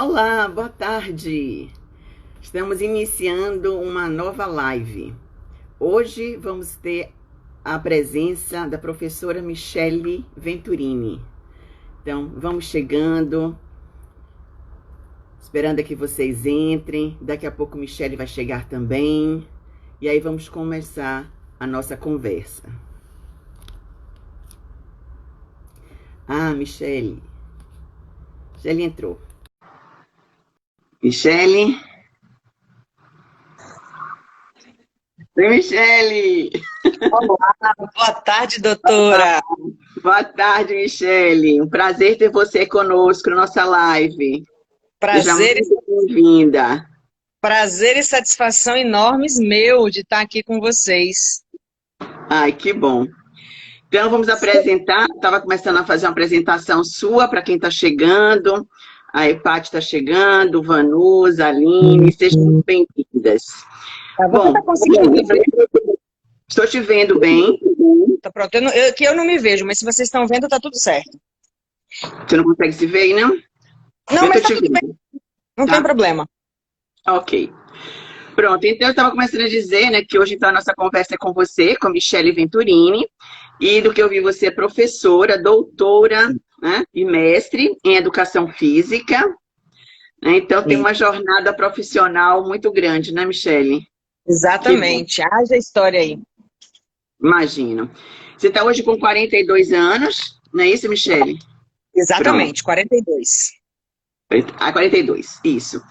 Olá, boa tarde. Estamos iniciando uma nova live. Hoje vamos ter a presença da professora Michele Venturini. Então, vamos chegando, esperando que vocês entrem. Daqui a pouco Michele vai chegar também. E aí vamos começar a nossa conversa. Michele. Michele entrou. Michele? Oi, Michele! Olá, boa tarde, doutora. Boa tarde, Michele. Um prazer ter você conosco na nossa live. Seja Prazer, muito bem-vinda. prazer e satisfação enormes meu de estar aqui com vocês. Ai, que bom. Então, vamos apresentar. Estava começando a fazer uma apresentação sua para quem está chegando. A Epati está chegando, Vanusa, Aline, sejam muito bem-vindas. Você está conseguindo me ver? Estou te vendo bem. Tá pronto. Eu não me vejo, mas se vocês estão vendo, tá tudo certo. Você não consegue se ver, não? Não, mas tá tudo vendo. bem. Não Tá? tem problema. Ok. Pronto, então eu estava começando a dizer, né, que hoje então a nossa conversa é com você, com Michele Venturini, e do que eu vi você é professora, doutora, né, e mestre em educação física, né, então tem uma jornada profissional muito grande, né, Michele? Exatamente. Haja história aí. Imagino. Você está hoje com 42 anos, não é isso, Michele? Exatamente, 42. 42, isso.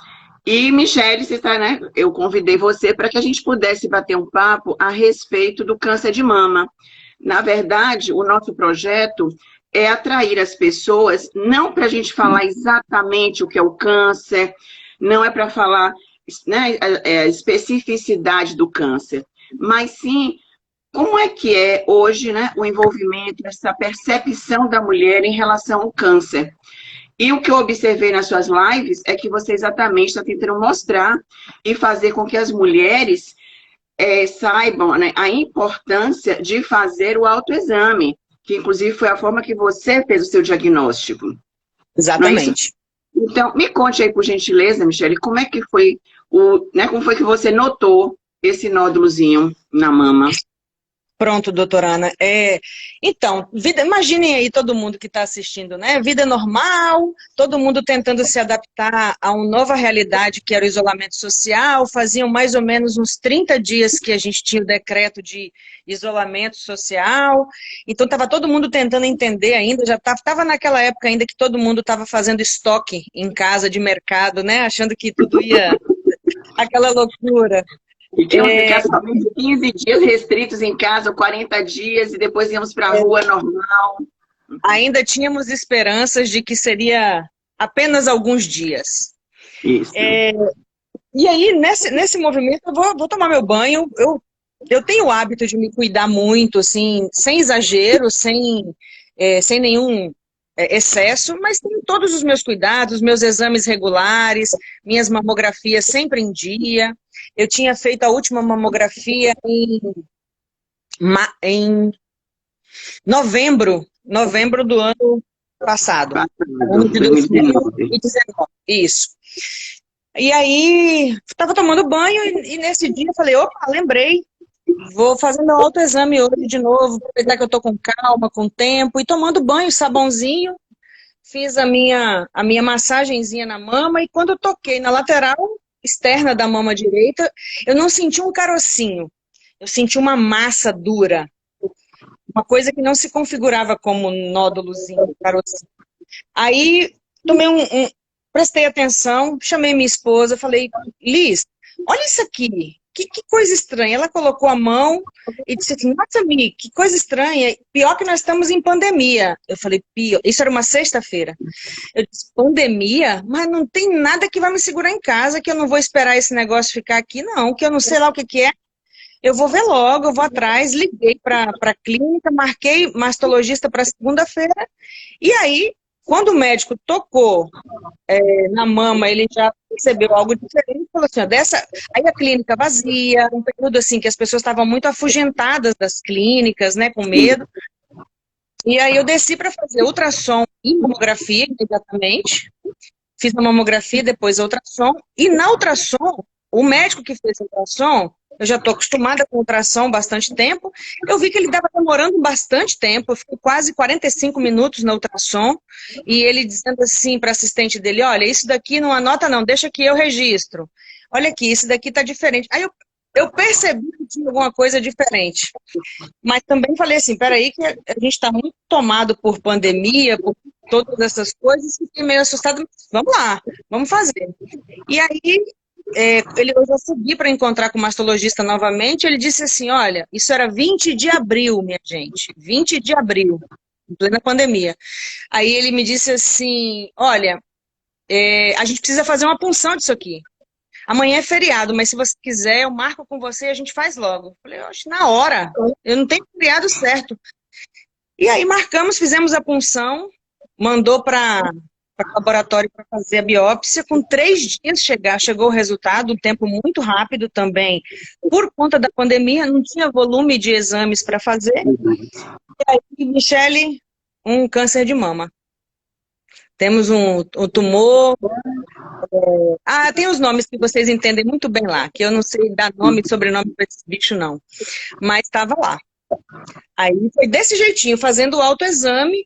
E, Michele, você está, né? Eu convidei você para que a gente pudesse bater um papo a respeito do câncer de mama. Na verdade, o nosso projeto é atrair as pessoas, não para a gente falar exatamente o que é o câncer, não é para falar, né, a especificidade do câncer, mas sim como é que é hoje, né, o envolvimento, essa percepção da mulher em relação ao câncer. E o que eu observei nas suas lives é que você exatamente está tentando mostrar e fazer com que as mulheres saibam, né, a importância de fazer o autoexame, que inclusive foi a forma que você fez o seu diagnóstico. Não é isso? Exatamente. Então, me conte aí, por gentileza, Michele, como é que foi como foi que você notou esse nódulozinho na mama? Pronto, doutora Ana. Então, imaginem aí todo mundo que está assistindo, né? Vida normal, todo mundo tentando se adaptar a uma nova realidade que era o isolamento social. Faziam mais ou menos uns 30 dias que a gente tinha o decreto de isolamento social. Então, estava todo mundo tentando entender ainda. Já estava naquela época ainda que todo mundo estava fazendo estoque em casa de mercado, né? Achando que tudo ia... Aquela loucura. E tínhamos que ficar somente 15 dias restritos em casa, ou 40 dias, e depois íamos para a rua normal. Ainda tínhamos esperanças de que seria apenas alguns dias. Isso. E aí, nesse movimento, eu vou tomar meu banho. Eu tenho o hábito de me cuidar muito, assim, sem exagero, sem nenhum excesso, mas tenho todos os meus cuidados, meus exames regulares, minhas mamografias sempre em dia. Eu tinha feito a última mamografia em novembro do ano passado. Ano de 2019. Isso. E aí, estava tomando banho e nesse dia eu falei, opa, lembrei, vou fazer meu autoexame hoje de novo, aproveitar que eu estou com calma, com tempo, e tomando banho, sabãozinho, fiz a minha massagenzinha na mama, e quando eu toquei na lateral externa da mama direita, eu não senti um carocinho, eu senti uma massa dura, uma coisa que não se configurava como nódulozinho, carocinho. Aí, prestei atenção, chamei minha esposa, falei, Liz, olha isso aqui, que coisa estranha. Ela colocou a mão e disse assim, nossa, Mi, que coisa estranha, pior que nós estamos em pandemia. Eu falei, pior, isso era uma sexta-feira. Eu disse, pandemia? Mas não tem nada que vai me segurar em casa, que eu não vou esperar esse negócio ficar aqui, não, que eu não sei lá o que é. Eu vou ver logo, eu vou atrás, liguei para a clínica, marquei mastologista para segunda-feira, e aí, quando o médico tocou na mama, ele já percebeu algo diferente, falou assim, ó, aí a clínica vazia, um período assim que as pessoas estavam muito afugentadas das clínicas, né, com medo, e aí eu desci para fazer ultrassom e mamografia imediatamente, fiz a mamografia, depois a ultrassom, e na ultrassom, o médico que fez a ultrassom, eu já estou acostumada com ultrassom há bastante tempo, eu vi que ele estava demorando bastante tempo, eu fiquei quase 45 minutos na ultrassom, e ele dizendo assim para a assistente dele, olha, isso daqui não anota não, deixa que eu registro. Olha aqui, isso daqui está diferente. Aí eu percebi que tinha alguma coisa diferente. Mas também falei assim, peraí, que a gente está muito tomado por pandemia, por todas essas coisas, fiquei meio assustada, mas vamos lá, vamos fazer. E aí, eu já subi para encontrar com o mastologista novamente, ele disse assim, olha, isso era 20 de abril, minha gente, 20 de abril, em plena pandemia. Aí ele me disse assim, olha, a gente precisa fazer uma punção disso aqui. Amanhã é feriado, mas se você quiser, eu marco com você e a gente faz logo. Eu falei, oxe, na hora, eu não tenho feriado certo. E aí marcamos, fizemos a punção, mandou para o laboratório para fazer a biópsia. Com 3 dias chegou o resultado, um tempo muito rápido também. Por conta da pandemia, não tinha volume de exames para fazer. E aí, Michele, um câncer de mama. Temos um tumor. Tem os nomes que vocês entendem muito bem lá, que eu não sei dar nome e sobrenome para esse bicho, não. Mas estava lá. Aí foi desse jeitinho, fazendo o autoexame.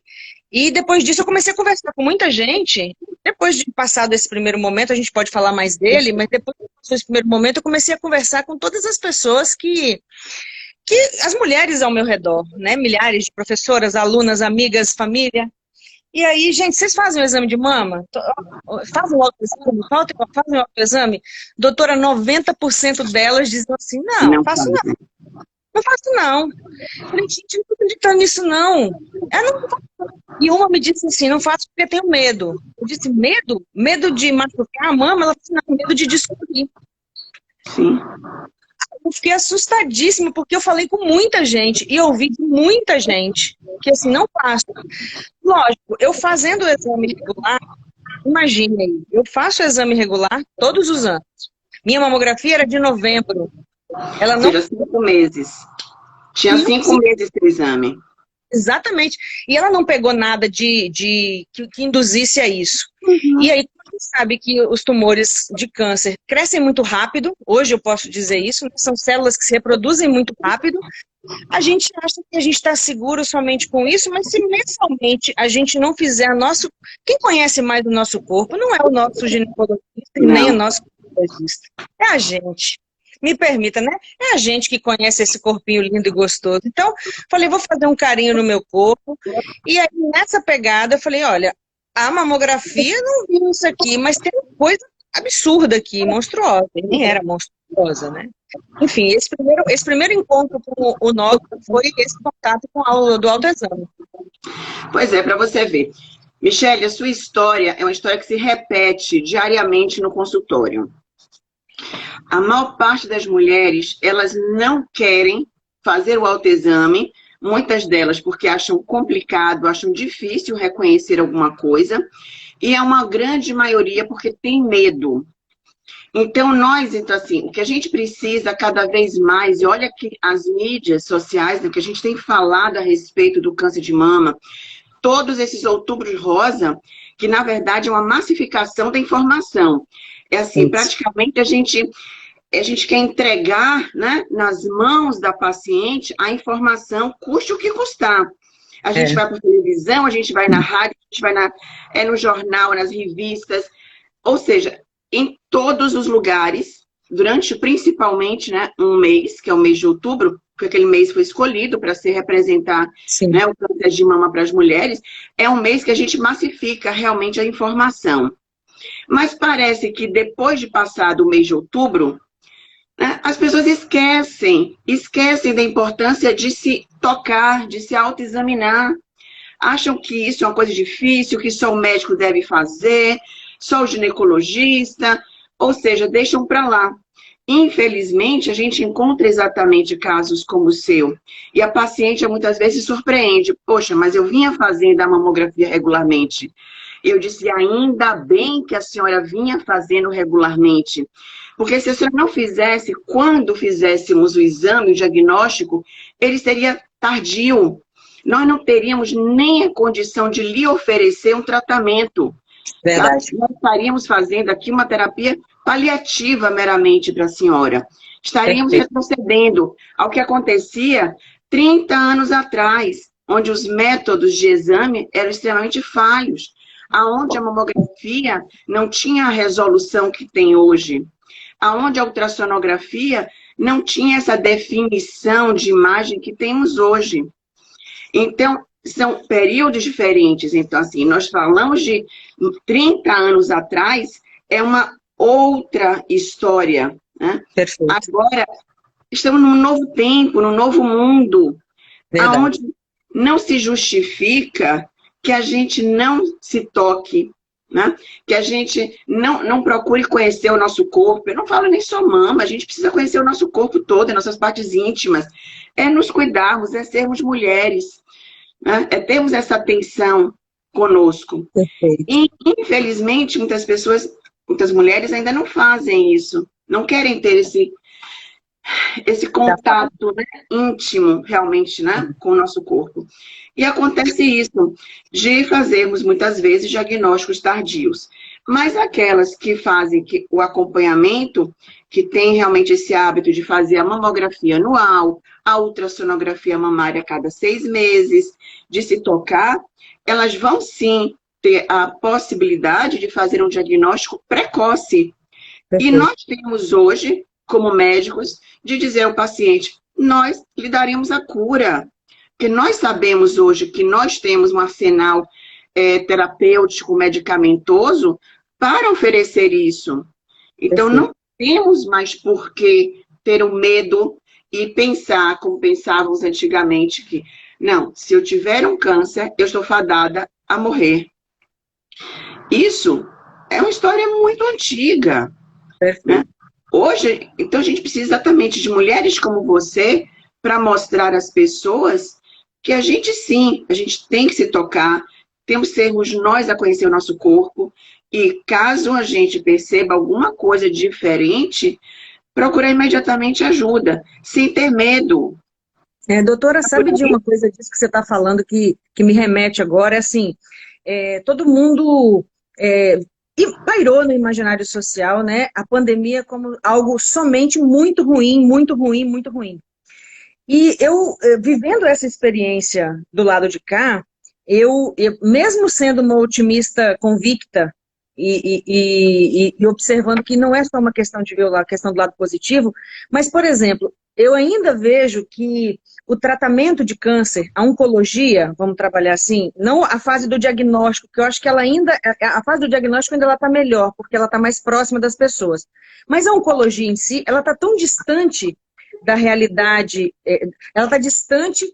E depois disso eu comecei a conversar com muita gente. Depois de passado esse primeiro momento, a gente pode falar mais dele, mas depois desse primeiro momento eu comecei a conversar com todas as pessoas que as mulheres ao meu redor, né? Milhares de professoras, alunas, amigas, família. E aí, gente, vocês fazem o exame de mama? Fazem o autoexame? Fazem o autoexame? Doutora, 90% delas dizem assim, não faço não. Não faço não. Eu falei, gente, não tô acreditando nisso não. Não faço. E uma me disse assim, não faço porque tenho medo. Eu disse, medo? Medo de machucar a mama? Ela disse, não, medo de descobrir. Sim. Eu fiquei assustadíssima, porque eu falei com muita gente, e ouvi de muita gente, que assim, não faço. Lógico, eu fazendo o exame regular, imagine aí, eu faço o exame regular todos os anos. Minha mamografia era de novembro. Ela não... 5 meses. Tinha 5 meses de exame. Exatamente. E ela não pegou nada que induzisse a isso. E aí, a gente sabe que os tumores de câncer crescem muito rápido, hoje eu posso dizer isso, são células que se reproduzem muito rápido. A gente acha que a gente está seguro somente com isso, mas se mensalmente a gente não fizer Quem conhece mais o nosso corpo não é o nosso ginecologista nem o nosso ginecologista. É a gente. Me permita, né? É a gente que conhece esse corpinho lindo e gostoso. Então, falei, vou fazer um carinho no meu corpo. E aí, nessa pegada, eu falei, olha, a mamografia não viu isso aqui, mas tem uma coisa absurda aqui, monstruosa. E nem era monstruosa, né? Enfim, esse primeiro encontro com o nosso foi esse contato com do autoexame. Pois é, para você ver. Michele, a sua história é uma história que se repete diariamente no consultório. A maior parte das mulheres, elas não querem fazer o autoexame, muitas delas porque acham complicado, acham difícil reconhecer alguma coisa, e é uma grande maioria porque tem medo. Então, assim, o que a gente precisa cada vez mais, e olha que as mídias sociais, né, que a gente tem falado a respeito do câncer de mama, todos esses outubros rosa, que na verdade é uma massificação da informação. É assim, praticamente a gente quer entregar, né, nas mãos da paciente a informação, custe o que custar. A gente vai para televisão, a gente vai na rádio, a gente vai no jornal, nas revistas, ou seja, em todos os lugares, durante principalmente, né, um mês, que é o mês de outubro, porque aquele mês foi escolhido para se representar, né, o câncer de mama para as mulheres, é um mês que a gente massifica realmente a informação. Mas parece que depois de passado o mês de outubro, né, as pessoas esquecem da importância de se tocar, de se autoexaminar. Acham que isso é uma coisa difícil, que só o médico deve fazer, só o ginecologista, ou seja, deixam para lá. Infelizmente, a gente encontra exatamente casos como o seu. E a paciente muitas vezes se surpreende. Poxa, mas eu vinha fazendo a mamografia regularmente. Eu disse, ainda bem que a senhora vinha fazendo regularmente. Porque se a senhora não fizesse, quando fizéssemos o exame, o diagnóstico, ele seria tardio. Nós não teríamos nem a condição de lhe oferecer um tratamento. Verdade. Nós estaríamos fazendo aqui uma terapia paliativa meramente para a senhora. Estaríamos retrocedendo ao que acontecia 30 anos atrás, onde os métodos de exame eram extremamente falhos, aonde a mamografia não tinha a resolução que tem hoje, aonde a ultrassonografia não tinha essa definição de imagem que temos hoje. Então, são períodos diferentes. Então, assim, nós falamos de 30 anos atrás, é uma outra história, né? Perfeito. Agora, estamos num novo tempo, num novo mundo, onde não se justifica que a gente não se toque, né? Que a gente não procure conhecer o nosso corpo. Eu não falo nem só mama, a gente precisa conhecer o nosso corpo todo, as nossas partes íntimas. É nos cuidarmos, é sermos mulheres, né? É termos essa atenção conosco. Perfeito. E, infelizmente, muitas pessoas, muitas mulheres ainda não fazem isso, não querem ter esse contato, né, íntimo, realmente, né, com o nosso corpo. E acontece isso, de fazermos, muitas vezes, diagnósticos tardios. Mas aquelas que fazem o acompanhamento, que tem realmente esse hábito de fazer a mamografia anual, a ultrassonografia mamária a cada 6 meses, de se tocar, elas vão sim ter a possibilidade de fazer um diagnóstico precoce. Perfeito. E nós temos hoje, como médicos, de dizer ao paciente, nós lhe daremos a cura. Porque nós sabemos hoje que nós temos um arsenal terapêutico, medicamentoso, para oferecer isso. Então, não temos mais por que ter o medo e pensar, como pensávamos antigamente, que, não, se eu tiver um câncer, eu estou fadada a morrer. Isso é uma história muito antiga. Né? Hoje, então a gente precisa exatamente de mulheres como você para mostrar às pessoas que a gente sim, a gente tem que se tocar, temos que sermos nós a conhecer o nosso corpo e caso a gente perceba alguma coisa diferente, procurar imediatamente ajuda, sem ter medo. Doutora, sabe de uma coisa disso que você está falando que me remete agora? É assim, todo mundo... E pairou no imaginário social, né, a pandemia como algo somente muito ruim, muito ruim, muito ruim. E eu, vivendo essa experiência do lado de cá, eu mesmo sendo uma otimista convicta e observando que não é só uma questão de ver a questão do lado positivo, mas, por exemplo, eu ainda vejo que o tratamento de câncer, a oncologia, vamos trabalhar assim, não a fase do diagnóstico, que eu acho que ela ainda, a fase do diagnóstico ainda está melhor, porque ela está mais próxima das pessoas. Mas a oncologia em si, ela está tão distante da realidade, ela está distante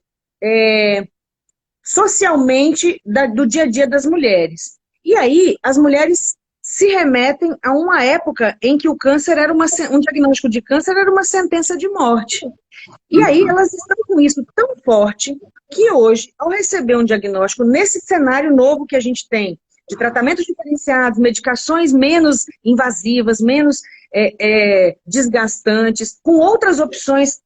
socialmente do dia a dia das mulheres. E aí, as mulheres se remetem a uma época em que o câncer era um diagnóstico de câncer era uma sentença de morte. E aí elas estão com isso tão forte que hoje, ao receber um diagnóstico nesse cenário novo que a gente tem, de tratamentos diferenciados, medicações menos invasivas, menos desgastantes, com outras opções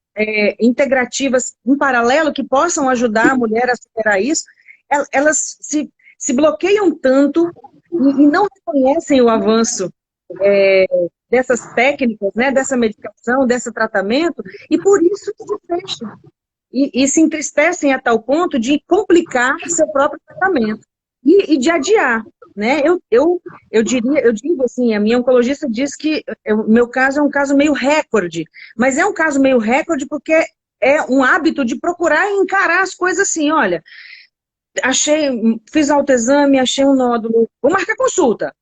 integrativas em paralelo que possam ajudar a mulher a superar isso, elas se bloqueiam tanto e não reconhecem o avanço dessas técnicas, né, dessa medicação, desse tratamento, e por isso se fecham. E se entristecem a tal ponto de complicar seu próprio tratamento e de adiar. Né? Eu digo assim, a minha oncologista diz que o meu caso é um caso meio recorde, mas é um caso meio recorde porque é um hábito de procurar e encarar as coisas assim, olha, fiz autoexame, achei um nódulo, vou marcar consulta.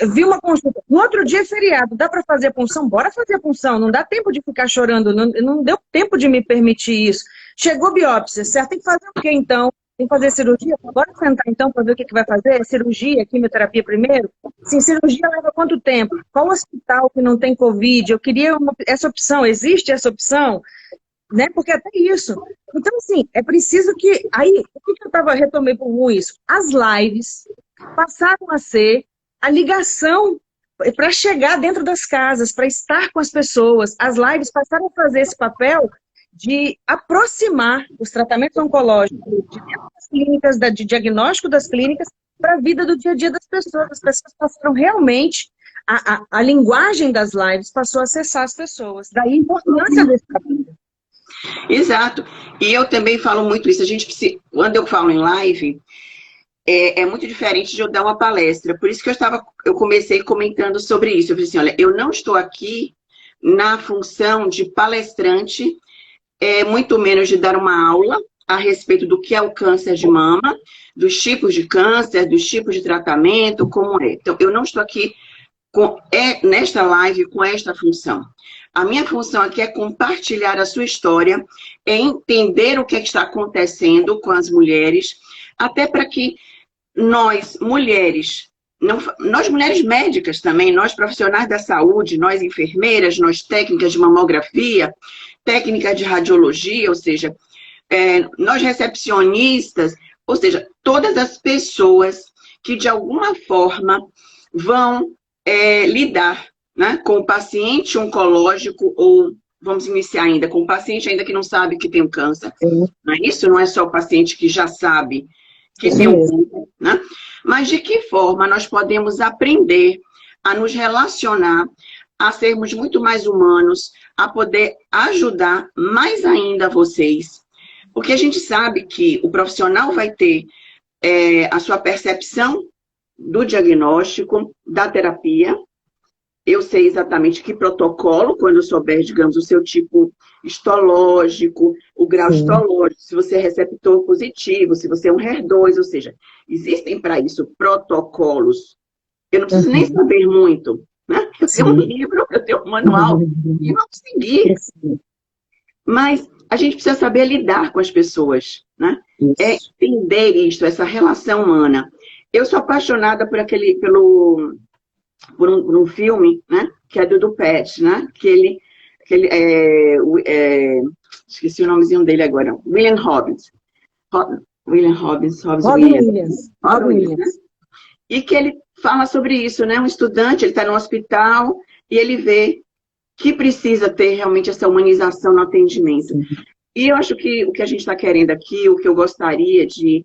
Vi uma consulta, no outro dia é feriado, dá para fazer a punção? Bora fazer a punção, não dá tempo de ficar chorando, não deu tempo de me permitir isso. Chegou biópsia, certo? Tem que fazer o quê então? Tem que fazer cirurgia? Bora sentar então para ver o que vai fazer? Cirurgia, quimioterapia primeiro? Sim, cirurgia leva quanto tempo? Qual hospital que não tem Covid? Eu queria essa opção, existe essa opção? Né? Porque até isso. Então, assim, é preciso que... Aí, o que eu retomei com isso? As lives passaram a ser a ligação para chegar dentro das casas, para estar com as pessoas. As lives passaram a fazer esse papel de aproximar os tratamentos oncológicos de dentro das clínicas, de diagnóstico das clínicas, para a vida do dia a dia das pessoas. As pessoas passaram realmente, a linguagem das lives passou a acessar as pessoas. Daí a importância desse trabalho. Exato. E eu também falo muito isso. A gente precisa, quando eu falo em live, é muito diferente de eu dar uma palestra. Por isso que eu comecei comentando sobre isso. Eu falei assim, olha, eu não estou aqui na função de palestrante, muito menos de dar uma aula a respeito do que é o câncer de mama, dos tipos de câncer, dos tipos de tratamento, como é. Então, eu não estou aqui nesta live com esta função. A minha função aqui é compartilhar a sua história, é entender o que está acontecendo com as mulheres, até para que nós, mulheres, nós mulheres médicas também, nós profissionais da saúde, nós enfermeiras, nós técnicas de mamografia, técnicas de radiologia, ou seja, nós recepcionistas, ou seja, todas as pessoas que de alguma forma vão lidar, né, com o paciente oncológico, ou vamos iniciar ainda com o paciente ainda que não sabe que tem um câncer. Não é isso? Não é só o paciente que já sabe que tem um câncer, né? Mas de que forma nós podemos aprender a nos relacionar, a sermos muito mais humanos, a poder ajudar mais ainda vocês. Porque a gente sabe que o profissional vai ter a sua percepção do diagnóstico, da terapia. Eu sei exatamente que protocolo, quando eu souber, digamos, o seu tipo histológico, o grau histológico, se você é receptor positivo, se você é um HER2, ou seja, existem para isso protocolos. Eu não preciso nem saber muito, né? Eu tenho um livro, eu tenho um manual, e vamos seguir. Mas a gente precisa saber lidar com as pessoas, né? Entender isso, essa relação humana. Eu sou apaixonada por um filme, né, que é do Pet, né, esqueci o nomezinho dele agora, William Robbins. Robin Williams. Né? E que ele fala sobre isso, né, um estudante, ele está no hospital e ele vê que precisa ter realmente essa humanização no atendimento. E eu acho que o que a gente está querendo aqui, o que eu gostaria de,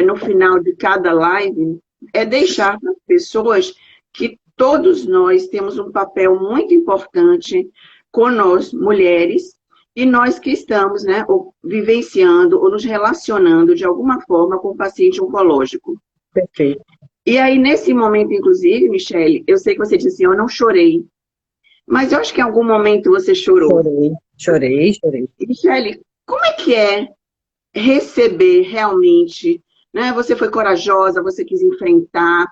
no final de cada live, é deixar para as pessoas que todos nós temos um papel muito importante conosco, mulheres, e nós que estamos, né, ou vivenciando ou nos relacionando de alguma forma com o paciente oncológico. Perfeito. E aí, nesse momento, inclusive, Michele, eu sei que você disse assim, eu não chorei, mas eu acho que em algum momento você chorou. Chorei. Michele, como é que é receber realmente, né? Você foi corajosa, você quis enfrentar,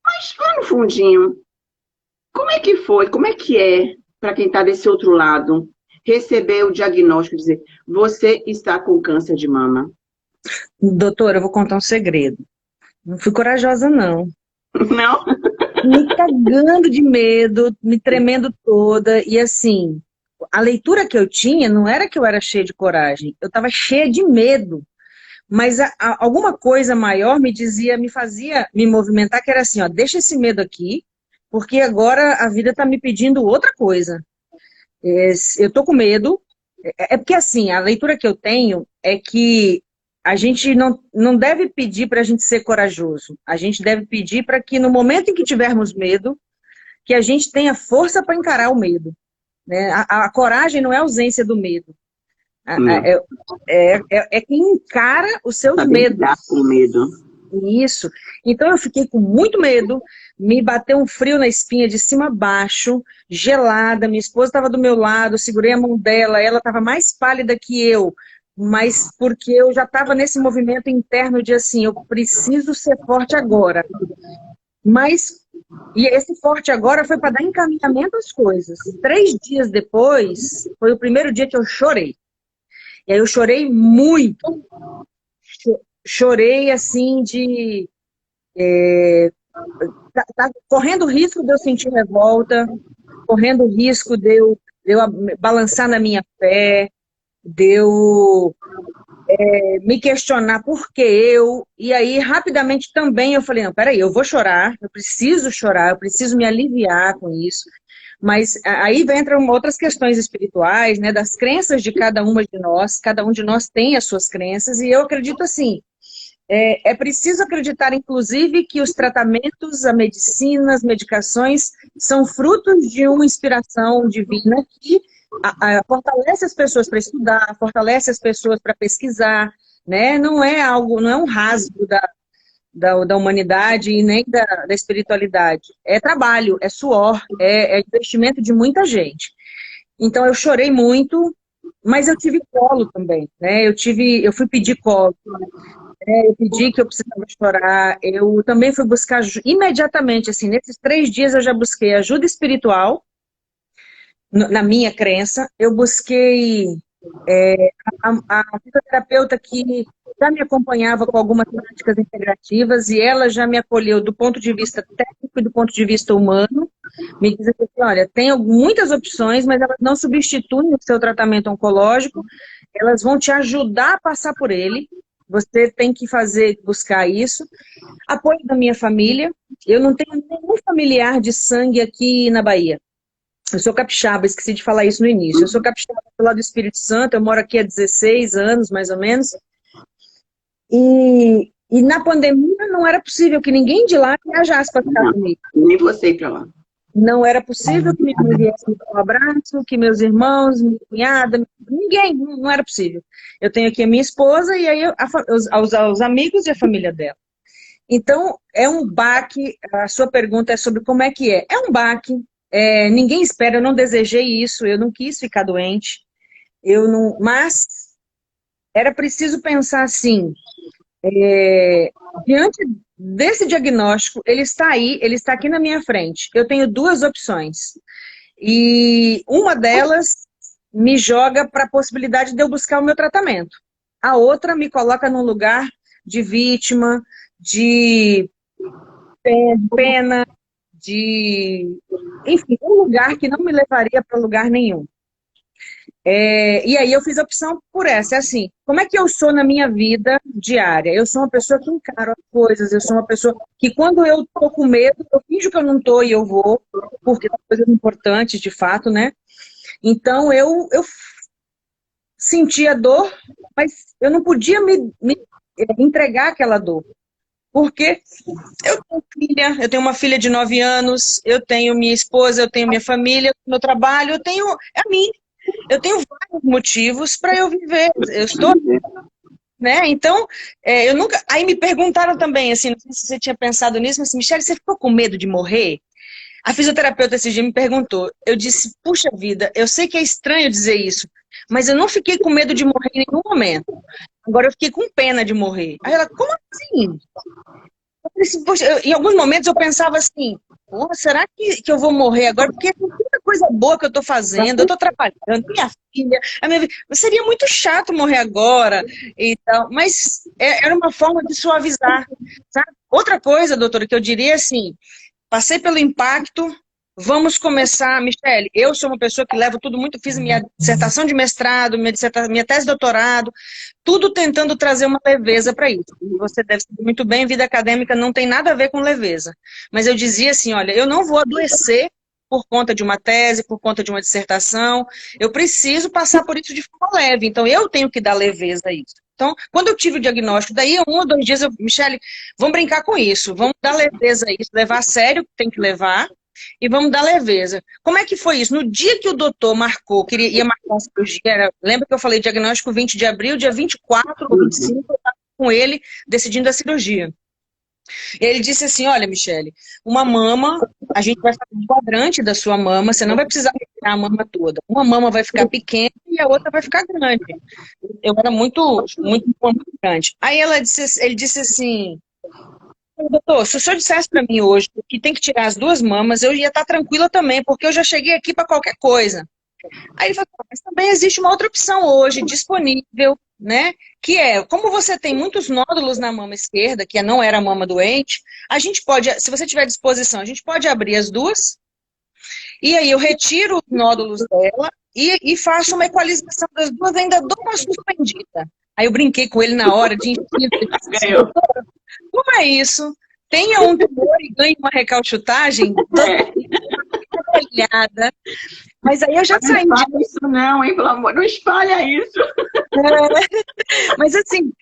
mas lá no fundinho, como é que foi, como é que é, para quem está desse outro lado, receber o diagnóstico, dizer, você está com câncer de mama? Doutora, eu vou contar um segredo. Não fui corajosa, não. Não? Me cagando de medo, me tremendo toda, e assim, a leitura que eu tinha não era que eu era cheia de coragem, eu estava cheia de medo. Mas alguma coisa maior me fazia me movimentar, que era assim, ó, deixa esse medo aqui, porque agora a vida está me pedindo outra coisa. Eu tô com medo, porque assim, a leitura que eu tenho é que a gente não deve pedir para a gente ser corajoso, a gente deve pedir para que no momento em que tivermos medo, que a gente tenha força para encarar o medo. Né? A coragem não é ausência do medo. É quem encara os seus medos. Com medo. Isso. Então eu fiquei com muito medo, me bateu um frio na espinha de cima a baixo, gelada, minha esposa estava do meu lado, segurei a mão dela, ela estava mais pálida que eu, mas porque eu já estava nesse movimento interno de assim, eu preciso ser forte agora. E esse forte agora foi para dar encaminhamento às coisas. 3 dias depois, foi o primeiro dia que eu chorei. E aí eu chorei muito. Chorei assim de... tá correndo risco de eu sentir revolta, correndo risco de eu balançar na minha fé, de eu me questionar por que eu... E aí, rapidamente também, eu falei, não, peraí, eu vou chorar, eu preciso me aliviar com isso. Mas aí entram outras questões espirituais, né, das crenças de cada um de nós tem as suas crenças, e eu acredito assim, É preciso acreditar, inclusive, que os tratamentos, a medicina, as medicações são frutos de uma inspiração divina que fortalece as pessoas para estudar, fortalece as pessoas para pesquisar, né? Não é algo, não é um rasgo da humanidade e nem da espiritualidade. É trabalho, é suor, é investimento de muita gente. Então eu chorei muito, mas eu tive colo também, né? Eu fui pedir colo. Eu pedi que eu precisava chorar, eu também fui buscar imediatamente, assim, nesses 3 dias eu já busquei ajuda espiritual, na minha crença, eu busquei a fisioterapeuta que já me acompanhava com algumas práticas integrativas e ela já me acolheu do ponto de vista técnico e do ponto de vista humano, me dizendo assim, olha, tem muitas opções, mas elas não substituem o seu tratamento oncológico, elas vão te ajudar a passar por ele. Você tem que buscar isso. Apoio da minha família. Eu não tenho nenhum familiar de sangue aqui na Bahia. Eu sou capixaba, esqueci de falar isso no início. Eu sou capixaba do lado do Espírito Santo, eu moro aqui há 16 anos, mais ou menos. E na pandemia não era possível que ninguém de lá viajasse para ficar comigo. Nem você ir para lá. Não era possível que minha mãe viesse me dar um abraço, que meus irmãos, minha cunhada, ninguém, não era possível. Eu tenho aqui a minha esposa e aí os amigos e a família dela. Então, é um baque, a sua pergunta é sobre como é que é. É um baque, ninguém espera, eu não desejei isso, eu não quis ficar doente, mas era preciso pensar assim, diante desse diagnóstico, ele está aí, ele está aqui na minha frente. Eu tenho 2 opções. E uma delas me joga para a possibilidade de eu buscar o meu tratamento. A outra me coloca num lugar de vítima, de pena, enfim, um lugar que não me levaria para lugar nenhum. E aí eu fiz a opção por essa, é assim, como é que eu sou na minha vida diária? Eu sou uma pessoa que encara as coisas, eu sou uma pessoa que quando eu tô com medo, eu finjo que eu não tô e eu vou, porque são coisas importantes de fato, né? Então eu sentia dor, mas eu não podia me entregar aquela dor. Porque eu tenho uma filha de 9 anos, eu tenho minha esposa, eu tenho minha família, meu trabalho, eu tenho a mim. Eu tenho vários motivos para eu viver. Eu estou, né? Então, eu nunca. Aí me perguntaram também, assim, não sei se você tinha pensado nisso, mas assim, Michele, você ficou com medo de morrer? A fisioterapeuta esse dia me perguntou. Eu disse, puxa vida, eu sei que é estranho dizer isso, mas eu não fiquei com medo de morrer em nenhum momento. Agora eu fiquei com pena de morrer. Aí ela, como assim? Em alguns momentos eu pensava assim, será que eu vou morrer agora? Porque tem tanta coisa boa que eu estou fazendo, eu estou trabalhando, minha filha, seria muito chato morrer agora. Então, mas era uma forma de suavizar. Sabe? Outra coisa, doutora, que eu diria assim, passei pelo impacto, vamos começar, Michele, eu sou uma pessoa que levo tudo muito, fiz minha dissertação de mestrado, minha tese de doutorado, tudo tentando trazer uma leveza para isso. Você deve saber muito bem, vida acadêmica não tem nada a ver com leveza. Mas eu dizia assim, olha, eu não vou adoecer por conta de uma tese, por conta de uma dissertação, eu preciso passar por isso de forma leve, então eu tenho que dar leveza a isso. Então, quando eu tive o diagnóstico, daí 1 ou 2 dias, Michele, vamos brincar com isso, vamos dar leveza a isso, levar a sério o que tem que levar, e vamos dar leveza. Como é que foi isso? No dia que o doutor marcou, que ia marcar a cirurgia, lembra que eu falei diagnóstico 20 de abril, dia 24 ou 25, eu estava com ele decidindo a cirurgia. E ele disse assim, olha, Michele, uma mama, a gente vai fazer um quadrante da sua mama, você não vai precisar retirar a mama toda. Uma mama vai ficar pequena e a outra vai ficar grande. Eu era muito grande. Aí ele disse assim, doutor, se o senhor dissesse para mim hoje que tem que tirar as 2 mamas, eu ia estar tranquila também, porque eu já cheguei aqui para qualquer coisa. Aí ele falou, mas também existe uma outra opção hoje, disponível, né? Que é, como você tem muitos nódulos na mama esquerda, que não era a mama doente, a gente pode, se você tiver disposição, a gente pode abrir as 2, e aí eu retiro os nódulos dela e faço uma equalização das 2, ainda dou uma suspendida. Aí eu brinquei com ele na hora de como é isso? Tenha um tumor e ganhe uma recalchutagem? olhada. Mas aí eu já saí. Não espalha isso não, hein, pelo amor, não espalha isso. Mas assim,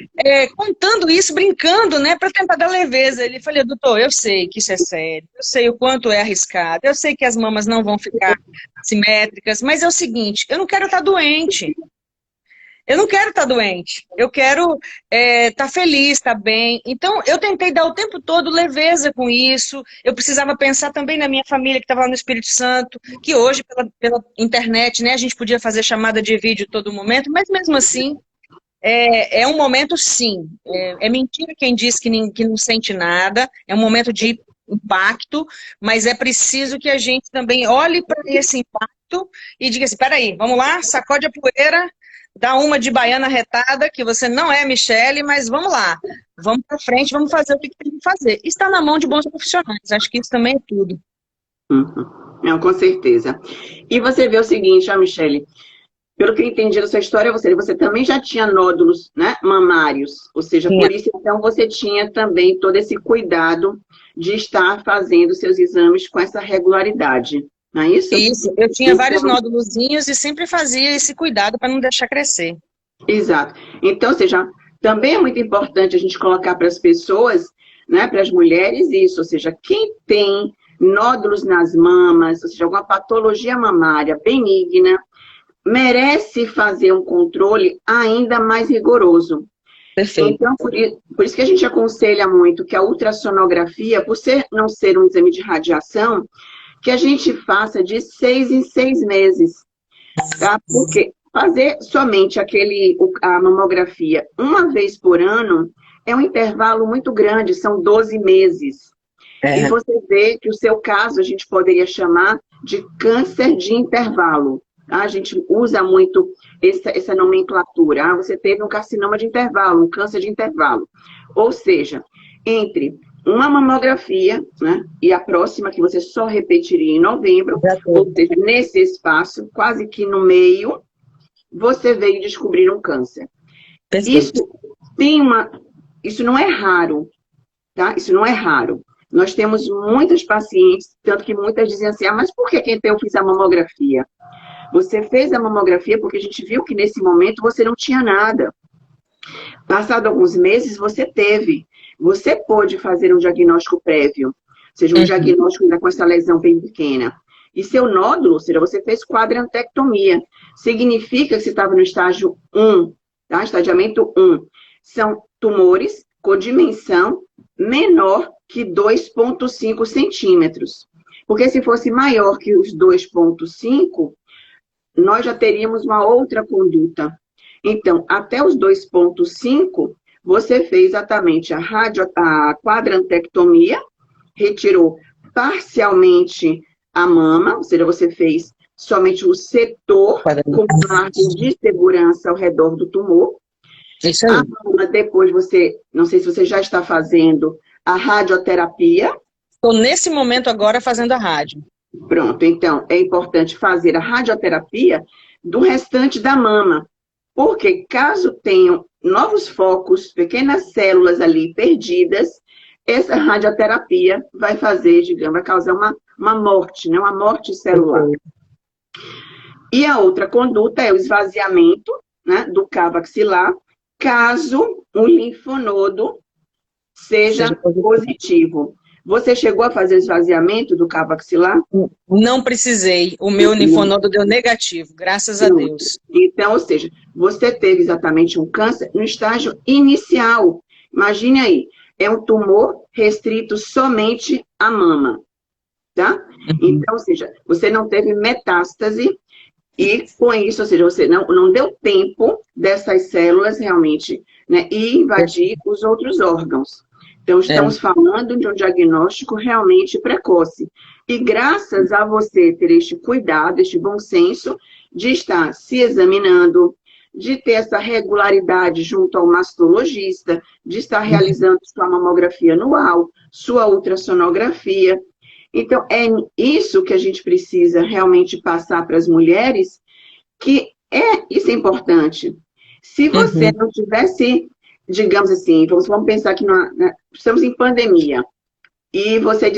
contando isso, brincando, né, para tentar dar leveza. Ele falou, doutor, eu sei que isso é sério, eu sei o quanto é arriscado, eu sei que as mamas não vão ficar simétricas, mas é o seguinte, eu não quero estar doente. Eu não quero estar doente, eu quero estar feliz, estar bem. Então, eu tentei dar o tempo todo leveza com isso. Eu precisava pensar também na minha família que estava lá no Espírito Santo, que hoje, pela internet, né, a gente podia fazer chamada de vídeo todo momento, mas mesmo assim, é um momento, sim. É mentira quem diz que não sente nada, é um momento de impacto, mas é preciso que a gente também olhe para esse impacto e diga assim, peraí, vamos lá, sacode a poeira, dá uma de baiana retada, que você não é Michele, mas vamos lá. Vamos para frente, vamos fazer o que tem que fazer. Está na mão de bons profissionais, acho que isso também é tudo. Uhum. Não, com certeza. E você vê o seguinte, Michele, pelo que eu entendi da sua história, você também já tinha nódulos, né, mamários, ou seja, por isso então você tinha também todo esse cuidado de estar fazendo seus exames com essa regularidade. Não é isso? Isso, eu tinha vários nódulozinhos e sempre fazia esse cuidado para não deixar crescer. Exato. Então, ou seja, também é muito importante a gente colocar para as pessoas, né, para as mulheres isso, ou seja, quem tem nódulos nas mamas, ou seja, alguma patologia mamária benigna, merece fazer um controle ainda mais rigoroso. Perfeito. Então, por isso que a gente aconselha muito que a ultrassonografia, por não ser um exame de radiação, que a gente faça de 6 em 6 meses, tá? Porque fazer somente a mamografia uma vez por ano é um intervalo muito grande, são 12 meses. E você vê que o seu caso a gente poderia chamar de câncer de intervalo. Tá? A gente usa muito essa nomenclatura. Você teve um carcinoma de intervalo, um câncer de intervalo. Ou seja, entre uma mamografia, né, e a próxima, que você só repetiria em novembro, ou seja, nesse espaço, quase que no meio, você veio descobrir um câncer. Isso não é raro, tá? Isso não é raro. Nós temos muitas pacientes, tanto que muitas dizem assim, mas por que eu fiz a mamografia? Você fez a mamografia porque a gente viu que nesse momento você não tinha nada. Passado alguns meses, você teve. Você pôde fazer um diagnóstico prévio, ou seja, um diagnóstico ainda com essa lesão bem pequena. E seu nódulo, ou seja, você fez quadrantectomia. Significa que você estava no estágio 1, tá? Estadiamento 1. São tumores com dimensão menor que 2,5 centímetros. Porque se fosse maior que os 2,5, nós já teríamos uma outra conduta. Então, até os 2,5, você fez exatamente a quadrantectomia, retirou parcialmente a mama, ou seja, você fez somente o setor com margem de segurança ao redor do tumor. Isso aí. A mama, depois não sei se você já está fazendo a radioterapia. Estou nesse momento agora fazendo a rádio. Pronto, então é importante fazer a radioterapia do restante da mama. Porque caso tenham novos focos, pequenas células ali perdidas, essa radioterapia vai fazer, digamos, vai causar uma morte, né? Uma morte celular. E a outra conduta é o esvaziamento, né, do cavo axilar, caso o linfonodo seja positivo. Você chegou a fazer esvaziamento do cavo axilar? Não precisei. O meu linfonodo deu negativo, graças a Deus. Então, ou seja, você teve exatamente um câncer no estágio inicial. Imagine aí, é um tumor restrito somente à mama, tá? Então, ou seja, você não teve metástase e com isso, ou seja, você não deu tempo dessas células realmente, né, e invadir os outros órgãos. Então, estamos falando de um diagnóstico realmente precoce. E graças a você ter este cuidado, este bom senso, de estar se examinando, de ter essa regularidade junto ao mastologista, de estar realizando sua mamografia anual, sua ultrassonografia. Então, é isso que a gente precisa realmente passar para as mulheres, que isso é importante. Se você não tivesse, digamos assim, vamos pensar que estamos em pandemia, e você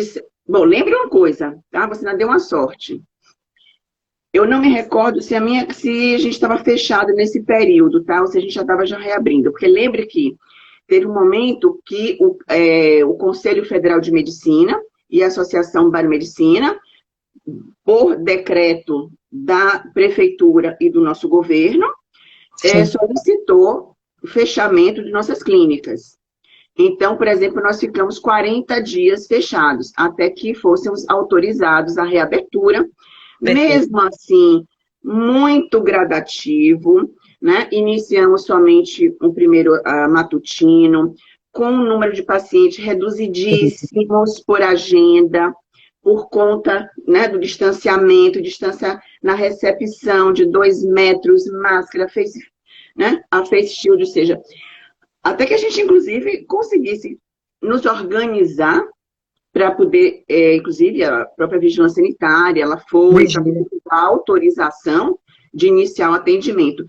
Bom, lembre uma coisa, tá? Você ainda deu uma sorte. Eu não me recordo se a gente estava fechado nesse período, tá? Ou se a gente já estava já reabrindo. Porque lembre que teve um momento que o Conselho Federal de Medicina e a Associação Biomedicina, por decreto da Prefeitura e do nosso governo, solicitou o fechamento de nossas clínicas. Então, por exemplo, nós ficamos 40 dias fechados, até que fôssemos autorizados à reabertura. Mesmo assim, muito gradativo, né? Iniciamos somente um primeiro matutino, com um número de pacientes reduzidíssimos por agenda, por conta, né, do distanciamento, distância na recepção de 2 metros, máscara, a face shield, ou seja, até que a gente, inclusive, conseguisse nos organizar para poder, inclusive, a própria vigilância sanitária, ela foi a autorização de iniciar o atendimento.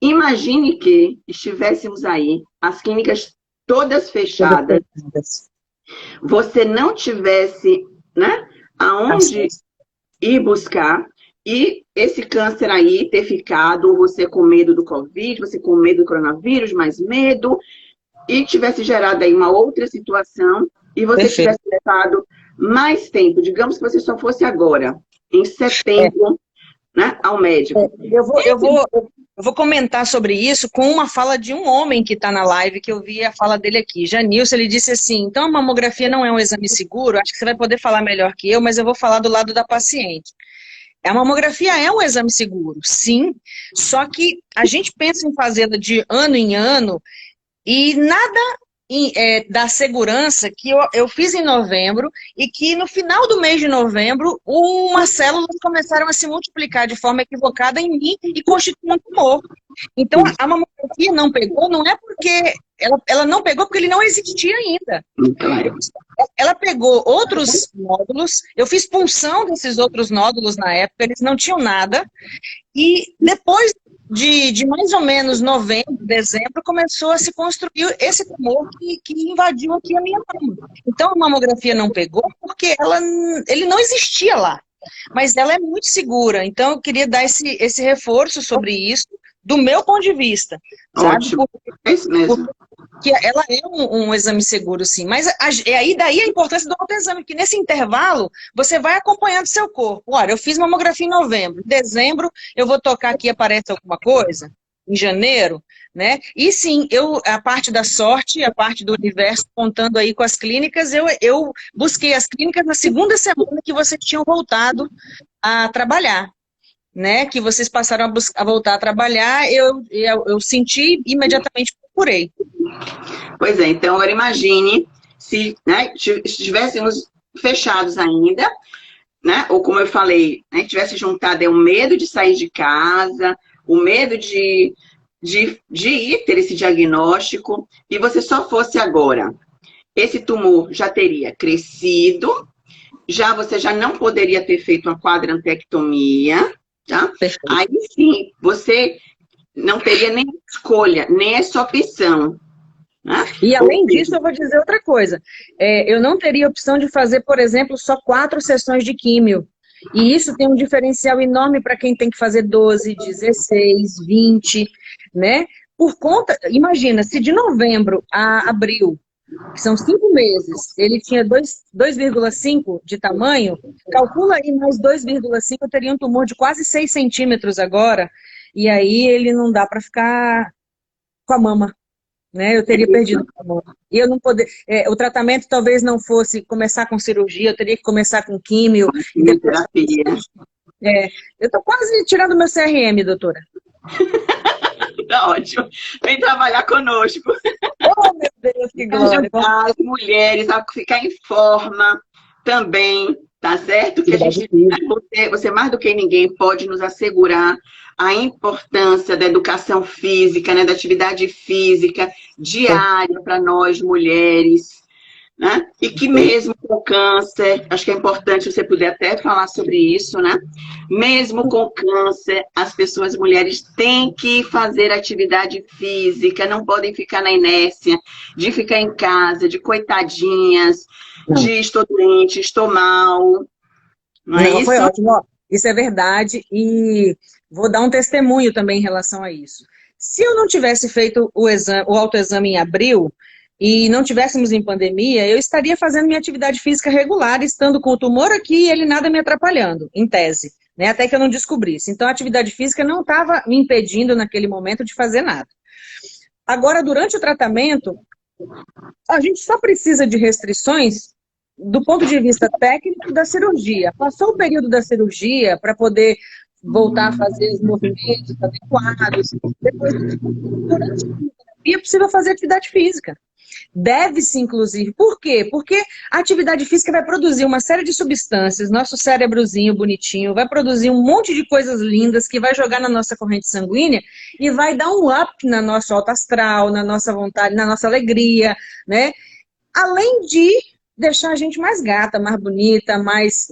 Imagine que estivéssemos aí, as clínicas todas fechadas, você não tivesse, né, aonde ir buscar, e esse câncer aí ter ficado, ou você com medo do Covid, você com medo do coronavírus, mais medo, e tivesse gerado aí uma outra situação, e você tivesse levado mais tempo, digamos que você só fosse agora, em setembro, né, ao médico. Eu vou comentar sobre isso com uma fala de um homem que está na live, que eu vi a fala dele aqui. Janilson, ele disse assim, então a mamografia não é um exame seguro? Acho que você vai poder falar melhor que eu, mas eu vou falar do lado da paciente. A mamografia é um exame seguro, sim, só que a gente pensa em fazê-la de ano em ano, e nada da segurança que eu fiz em novembro e que no final do mês de novembro umas células começaram a se multiplicar de forma equivocada em mim e constituir um tumor. Então a mamografia não pegou, não é porque ela não pegou porque ele não existia ainda. Ela pegou outros nódulos, eu fiz punção desses outros nódulos na época, eles não tinham nada, e depois de mais ou menos novembro, dezembro, começou a se construir esse tumor que invadiu aqui a minha mama. Então a mamografia não pegou porque ele não existia lá, mas ela é muito segura. Então eu queria dar esse reforço sobre isso, do meu ponto de vista. Ótimo, é isso mesmo. Que ela é um exame seguro, sim. Mas daí a importância do autoexame, que nesse intervalo você vai acompanhando seu corpo. Olha, eu fiz mamografia em novembro, em dezembro eu vou tocar aqui, aparece alguma coisa, em janeiro, né? E sim, a parte da sorte, a parte do universo, contando aí com as clínicas, eu busquei as clínicas na segunda semana que vocês tinham voltado a trabalhar. Né, que vocês passaram a voltar a trabalhar, eu senti, imediatamente procurei. Pois é, então agora imagine se, né, estivéssemos fechados ainda, né, ou como eu falei, né, tivesse juntado o medo de sair de casa, o medo de ir ter esse diagnóstico, e você só fosse agora. Esse tumor já teria crescido, você já não poderia ter feito uma quadrantectomia, tá? Aí sim, você não teria nem escolha, nem essa opção. Né? E além disso, eu vou dizer outra coisa. Eu não teria opção de fazer, por exemplo, só 4 sessões de químio. E isso tem um diferencial enorme para quem tem que fazer 12, 16, 20, né? Por conta, imagina, se de novembro a abril, que são 5 meses, ele tinha 2,5 de tamanho, calcula aí mais 2,5, eu teria um tumor de quase 6 centímetros agora, e aí ele não dá para ficar com a mama, né? Eu teria perdido a mama. E eu não poder, o tratamento talvez não fosse começar com cirurgia, eu teria que começar com químio. Quimioterapia. Eu estou quase tirando meu CRM, doutora. Tá ótimo. Vem trabalhar conosco. Oh, meu Deus, que glória. Ajudar as mulheres a ficar em forma também, tá certo? Que a gente, você mais do que ninguém pode nos assegurar a importância da educação física, né, da atividade física diária para nós mulheres, né? E que mesmo com câncer, acho que é importante você poder até falar sobre isso, né? Mesmo com câncer, as pessoas, mulheres, têm que fazer atividade física, não podem ficar na inércia de ficar em casa, de coitadinhas, de estou doente, estou mal. Não é isso? Foi ótimo. Ó, isso é verdade e vou dar um testemunho também em relação a isso. Se eu não tivesse feito o autoexame em abril e não tivéssemos em pandemia, eu estaria fazendo minha atividade física regular, estando com o tumor aqui e ele nada me atrapalhando, em tese, né? Até que eu não descobrisse. Então, a atividade física não estava me impedindo naquele momento de fazer nada. Agora, durante o tratamento, a gente só precisa de restrições do ponto de vista técnico da cirurgia. Passou o período da cirurgia para poder voltar a fazer os movimentos adequados. Depois, durante a terapia, é possível fazer atividade física. Deve-se, inclusive. Por quê? Porque a atividade física vai produzir uma série de substâncias, nosso cérebrozinho bonitinho, vai produzir um monte de coisas lindas que vai jogar na nossa corrente sanguínea e vai dar um up na nossa alta astral, na nossa vontade, na nossa alegria, né? Além de deixar a gente mais gata, mais bonita, mais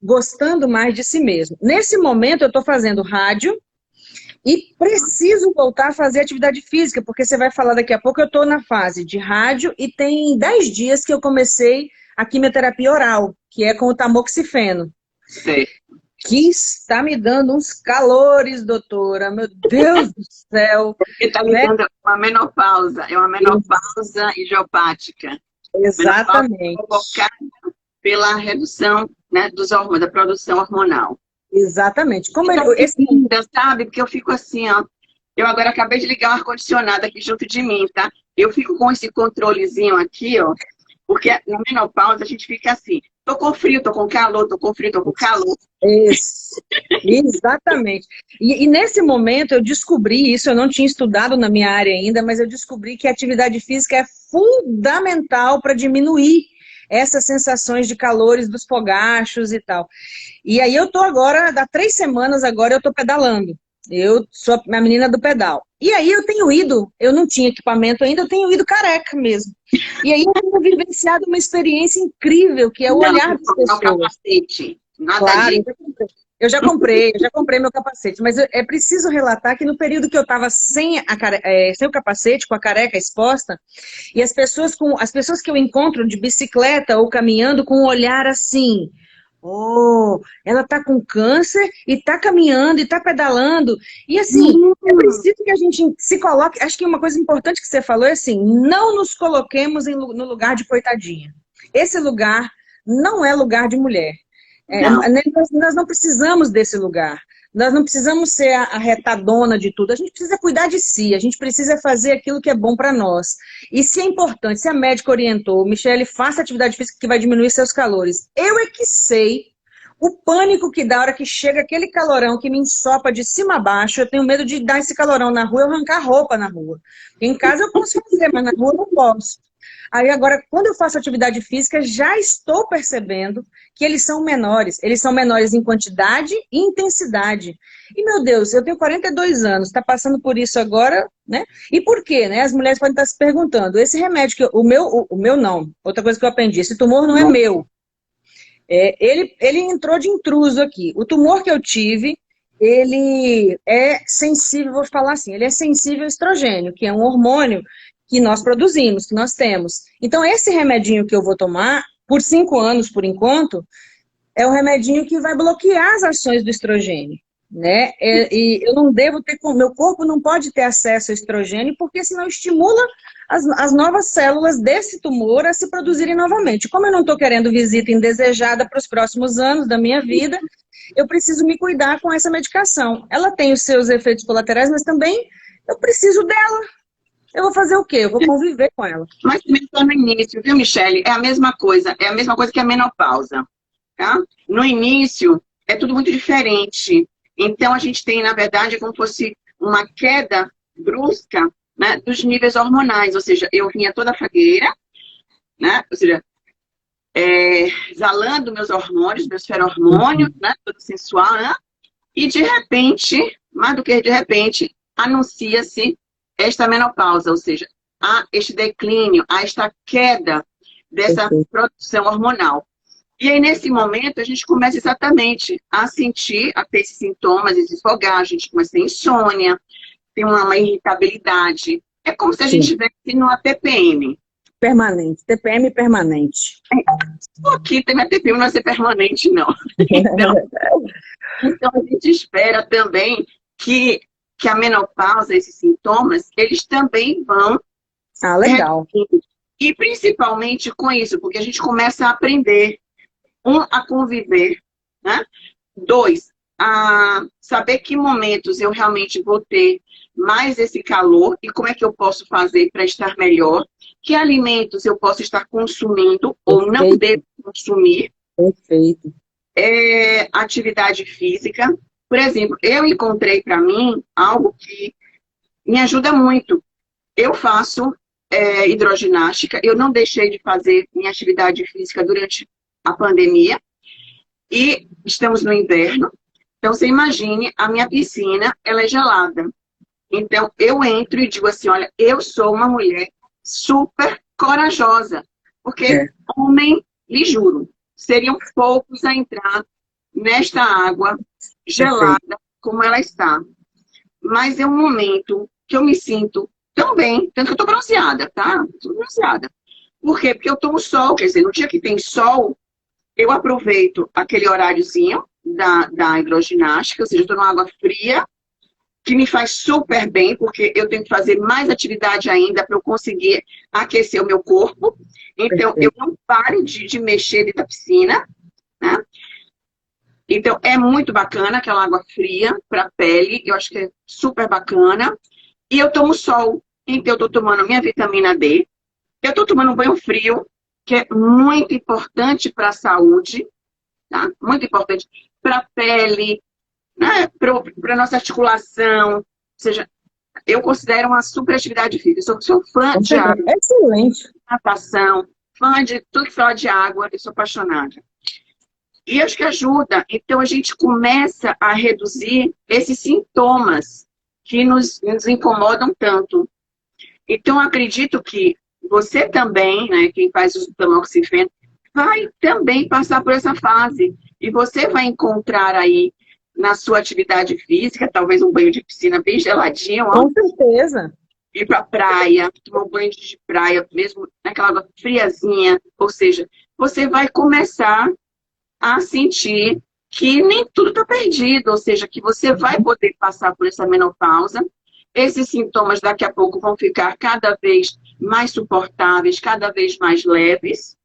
gostando mais de si mesmo. Nesse momento eu estou fazendo rádio e preciso voltar a fazer atividade física, porque você vai falar daqui a pouco, eu estou na fase de rádio e tem 10 dias que eu comecei a quimioterapia oral, que é com o tamoxifeno. Sim. Que está me dando uns calores, doutora, meu Deus do céu. Porque está me dando uma menopausa, é uma menopausa idiopática. Exatamente. Provocada pela redução, né, dos hormônios, da produção hormonal. Exatamente. Como então, linda, sabe? Porque eu fico assim, ó. Eu agora acabei de ligar um ar-condicionado aqui junto de mim, tá? Eu fico com esse controlezinho aqui, ó. Porque na menopausa a gente fica assim, tô com frio, tô com calor, tô com frio, tô com calor. Isso, exatamente. E nesse momento eu descobri isso, eu não tinha estudado na minha área ainda, mas eu descobri que a atividade física é fundamental para diminuir essas sensações de calores dos fogachos e tal. E aí eu tô agora, há 3 semanas agora eu tô pedalando. Eu sou a menina do pedal. E aí eu tenho ido, eu não tinha equipamento ainda, eu tenho ido careca mesmo. E aí eu tenho vivenciado uma experiência incrível, que é o olhar das pessoas. Capacete. Nada claro, disso. eu já comprei meu capacete, mas é preciso relatar que no período que eu estava sem o capacete, com a careca exposta, e as pessoas que eu encontro de bicicleta ou caminhando com um olhar assim, oh, ela tá com câncer e tá caminhando e tá pedalando. E assim, é preciso que a gente se coloque, acho que uma coisa importante que você falou é assim, não nos coloquemos no lugar de coitadinha. Esse lugar não é lugar de mulher. Nós não precisamos desse lugar. Nós não precisamos ser a retadona de tudo. A gente precisa cuidar de si. A gente precisa fazer aquilo que é bom para nós. E se é importante, se a médica orientou, Michele, faça atividade física que vai diminuir seus calores. Eu é que sei o pânico que dá a hora que chega aquele calorão que me ensopa de cima a baixo. Eu tenho medo de dar esse calorão na rua, eu arrancar roupa na rua. Em casa eu posso fazer, mas na rua eu não posso. Aí agora, quando eu faço atividade física, já estou percebendo que eles são menores. Eles são menores em quantidade e intensidade. E, meu Deus, eu tenho 42 anos, está passando por isso agora, né? E por quê, né? As mulheres podem estar se perguntando. Esse remédio, o meu não. Outra coisa que eu aprendi, esse tumor não é meu. Ele entrou de intruso aqui. O tumor que eu tive, ele é sensível, vou falar assim, ele é sensível ao estrogênio, que é um hormônio que nós produzimos, que nós temos. Então, esse remedinho que eu vou tomar, por 5 anos, por enquanto, é um remedinho que vai bloquear as ações do estrogênio, né? E eu não devo ter, meu corpo não pode ter acesso ao estrogênio, porque senão estimula as novas células desse tumor a se produzirem novamente. Como eu não estou querendo visita indesejada para os próximos anos da minha vida, eu preciso me cuidar com essa medicação. Ela tem os seus efeitos colaterais, mas também eu preciso dela. Eu vou fazer o quê? Eu vou conviver com ela. Mas começou no início, viu, Michele? É a mesma coisa que a menopausa, tá? No início, é tudo muito diferente. Então, a gente tem, na verdade, como se fosse uma queda brusca, né, dos níveis hormonais. Ou seja, eu vinha toda fagueira, né? Ou seja, exalando meus hormônios, meus feromônios, né? Todo sensual, né? E, de repente, mais do que de repente, anuncia-se esta menopausa, ou seja, há este declínio, há esta queda dessa produção hormonal. E aí, nesse momento, a gente começa exatamente a sentir, a ter esses sintomas, esses fogar, a gente começa a ter insônia, tem uma irritabilidade. É como se a gente estivesse numa TPM. Permanente, TPM permanente. Aqui tem a TPM, não vai ser permanente, não. Então, a gente espera também que a menopausa, esses sintomas, eles também vão... Ah, legal. E principalmente com isso, porque a gente começa a aprender, a conviver, né? 2, a saber que momentos eu realmente vou ter mais esse calor e como é que eu posso fazer para estar melhor, que alimentos eu posso estar consumindo ou não devo consumir. Perfeito. Atividade física. Por exemplo, eu encontrei para mim algo que me ajuda muito. Eu faço hidroginástica, eu não deixei de fazer minha atividade física durante a pandemia e estamos no inverno. Então, você imagine, a minha piscina, ela é gelada. Então, eu entro e digo assim, olha, eu sou uma mulher super corajosa, porque homem, lhe juro, seriam poucos a entrar nesta água gelada como ela está. Mas é um momento que eu me sinto tão bem, tanto que eu tô bronzeada, tá? Tô bronzeada. Por quê? Porque eu tomo sol, quer dizer, no dia que tem sol, eu aproveito aquele horáriozinho da hidroginástica, ou seja, eu tô numa água fria, que me faz super bem, porque eu tenho que fazer mais atividade ainda para eu conseguir aquecer o meu corpo. Então, eu não paro de mexer dentro da piscina, né? Então, é muito bacana aquela água fria para a pele, eu acho que é super bacana. E eu tomo sol, então eu estou tomando minha vitamina D. Eu estou tomando um banho frio, que é muito importante para a saúde, tá? Muito importante para a pele, né? Para a nossa articulação. Ou seja, eu considero uma super atividade física. Eu sou fã de água. Excelente. Natação, fã de tudo que fala de água, eu sou apaixonada. E acho que ajuda. Então, a gente começa a reduzir esses sintomas que nos incomodam tanto. Então, acredito que você também, né, quem faz o tamoxifeno, vai também passar por essa fase. E você vai encontrar aí, na sua atividade física, talvez um banho de piscina bem geladinho. Com certeza. Ir para a praia, tomar um banho de praia, mesmo naquela água friazinha. Ou seja, você vai começar a sentir que nem tudo está perdido, ou seja, que você vai poder passar por essa menopausa. Esses sintomas daqui a pouco vão ficar cada vez mais suportáveis, cada vez mais leves.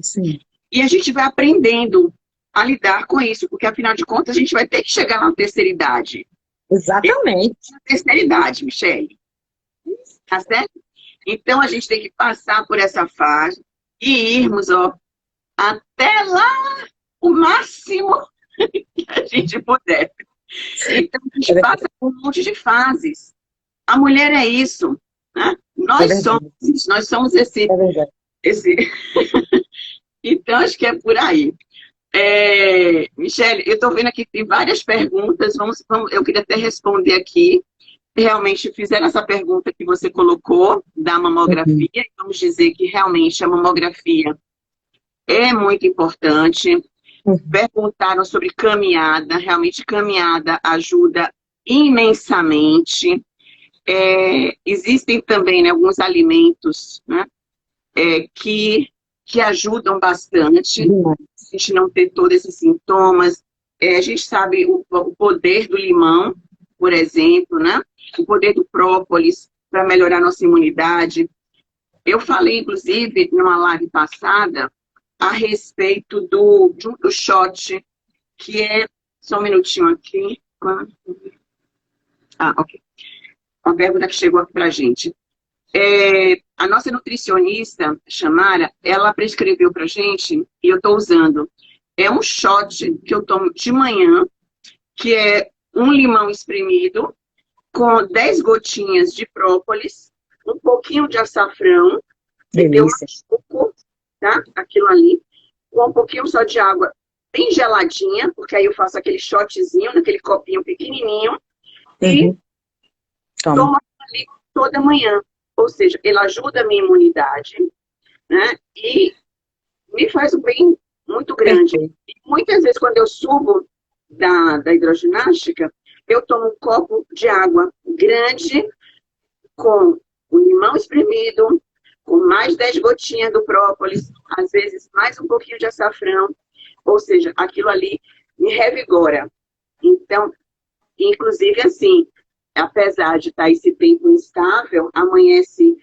Sim. E a gente vai aprendendo a lidar com isso, porque afinal de contas a gente vai ter que chegar na terceira idade. Exatamente. Na terceira idade, Michele. Tá certo? Então a gente tem que passar por essa fase e irmos, até lá o máximo que a gente puder. Então, a gente passa por um monte de fases. A mulher é isso, né? Nós somos esse... Então, acho que é por aí. Michele, eu estou vendo aqui que tem várias perguntas, eu queria até responder aqui. Realmente fizeram essa pergunta que você colocou, da mamografia, e vamos dizer que realmente a mamografia é muito importante. Perguntaram sobre caminhada, realmente caminhada ajuda imensamente. Existem também, né, alguns alimentos, né, que ajudam bastante a gente não ter todos esses sintomas. A gente sabe o poder do limão, por exemplo, né, o poder do própolis para melhorar nossa imunidade. Eu falei, inclusive, numa live passada, a respeito do shot, que é... Só um minutinho aqui. Ok. Uma pergunta que chegou aqui pra gente. A nossa nutricionista, Chamara, ela prescreveu pra gente, e eu estou usando, um shot que eu tomo de manhã, que é um limão espremido, com 10 gotinhas de própolis, um pouquinho de açafrão, delícia, tá? Aquilo ali, com um pouquinho só de água bem geladinha, porque aí eu faço aquele shotzinho, naquele copinho pequenininho, e tomo ali toda manhã. Ou seja, ele ajuda a minha imunidade, né? E me faz um bem muito grande. E muitas vezes, quando eu subo da hidroginástica, eu tomo um copo de água grande, com o limão espremido, com mais 10 gotinhas do própolis, às vezes mais um pouquinho de açafrão, ou seja, aquilo ali me revigora. Então, inclusive assim, apesar de estar esse tempo instável, amanhece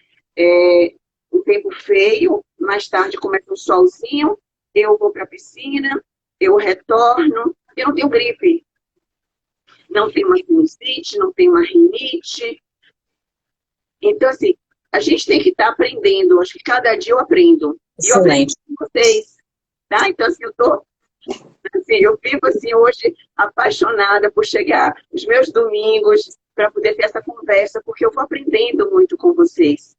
um tempo feio, mais tarde começa um solzinho, eu vou para a piscina, eu retorno, eu não tenho gripe, não tenho uma sinusite, não tenho uma rinite. Então, assim, a gente tem que estar aprendendo, acho que cada dia eu aprendo. E eu aprendi com vocês, tá? Então, assim, eu fico, assim, hoje apaixonada por chegar os meus domingos para poder ter essa conversa, porque eu vou aprendendo muito com vocês.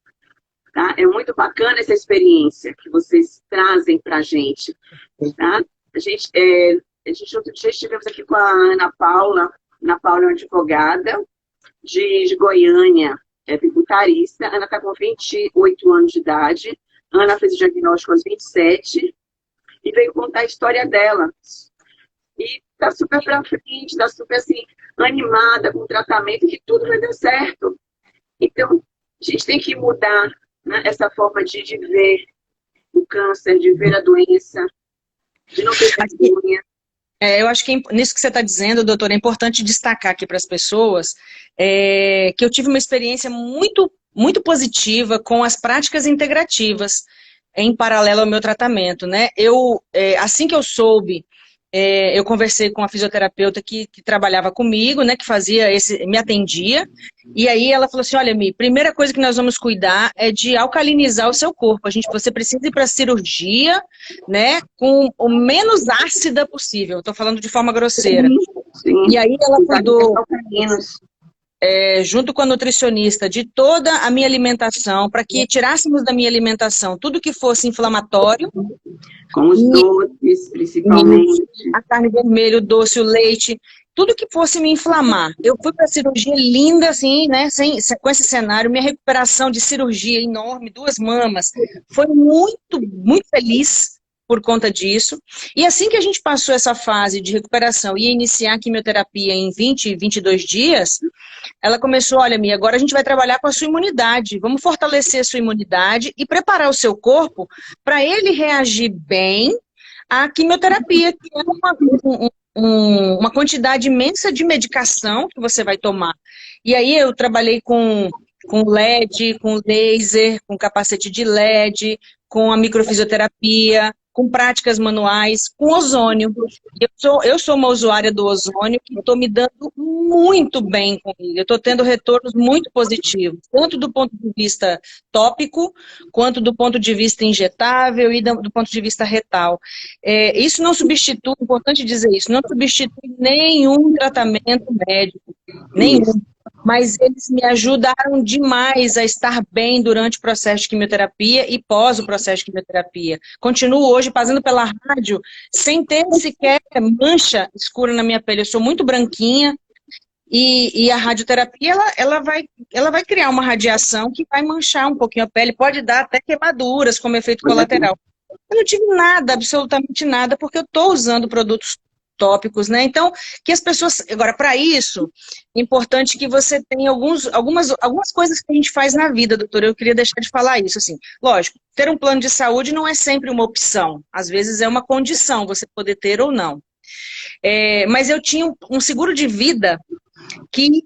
Tá? É muito bacana essa experiência que vocês trazem para a gente. Tá? A gente outro dia estivemos aqui com a Ana Paula. Ana Paula é uma advogada de Goiânia, é tributarista. A Ana está com 28 anos de idade. A Ana fez o diagnóstico aos 27 e veio contar a história dela. E está super para frente, está super assim, animada com o tratamento, que tudo vai dar certo. Então, a gente tem que mudar, né, essa forma de ver o câncer, de ver a doença, de não ter vergonha. Eu acho que nisso que você está dizendo, doutora, é importante destacar aqui para as pessoas que eu tive uma experiência muito, muito positiva com as práticas integrativas em paralelo ao meu tratamento, né? Assim que eu soube, eu conversei com a fisioterapeuta que trabalhava comigo, né, que me atendia, e aí ela falou assim, olha, Mi, primeira coisa que nós vamos cuidar é de alcalinizar o seu corpo. Você precisa ir para a cirurgia, né, com o menos ácida possível. Estou falando de forma grosseira. Sim. E aí ela cuidou, junto com a nutricionista, de toda a minha alimentação, para que tirássemos da minha alimentação tudo que fosse inflamatório. Com os doces, principalmente. A carne vermelha, o doce, o leite, tudo que fosse me inflamar. Eu fui para a cirurgia linda, assim, né, com esse cenário. Minha recuperação de cirurgia enorme, 2 mamas, foi muito, muito feliz por conta disso. E assim que a gente passou essa fase de recuperação e ia iniciar a quimioterapia em 20, 22 dias, ela começou, olha, Mia, agora a gente vai trabalhar com a sua imunidade. Vamos fortalecer a sua imunidade e preparar o seu corpo para ele reagir bem à quimioterapia, que é uma quantidade imensa de medicação que você vai tomar. E aí eu trabalhei com LED, com laser, com capacete de LED, com a microfisioterapia, com práticas manuais, com ozônio. Eu sou uma usuária do ozônio que estou me dando muito bem com ele. Eu estou tendo retornos muito positivos, tanto do ponto de vista tópico, quanto do ponto de vista injetável e do ponto de vista retal. Isso não substitui, é importante dizer isso, não substitui nenhum tratamento médico, nenhum. Mas eles me ajudaram demais a estar bem durante o processo de quimioterapia e pós o processo de quimioterapia. Continuo hoje passando pela rádio sem ter sequer mancha escura na minha pele. Eu sou muito branquinha e a radioterapia ela vai criar uma radiação que vai manchar um pouquinho a pele, pode dar até queimaduras como efeito colateral. Eu não tive nada, absolutamente nada, porque eu estou usando produtos tópicos, né? Então, que as pessoas... Agora, para isso, é importante que você tenha algumas coisas que a gente faz na vida, doutora. Eu queria deixar de falar isso, assim. Lógico, ter um plano de saúde não é sempre uma opção. Às vezes é uma condição, você poder ter ou não. Mas eu tinha um seguro de vida que...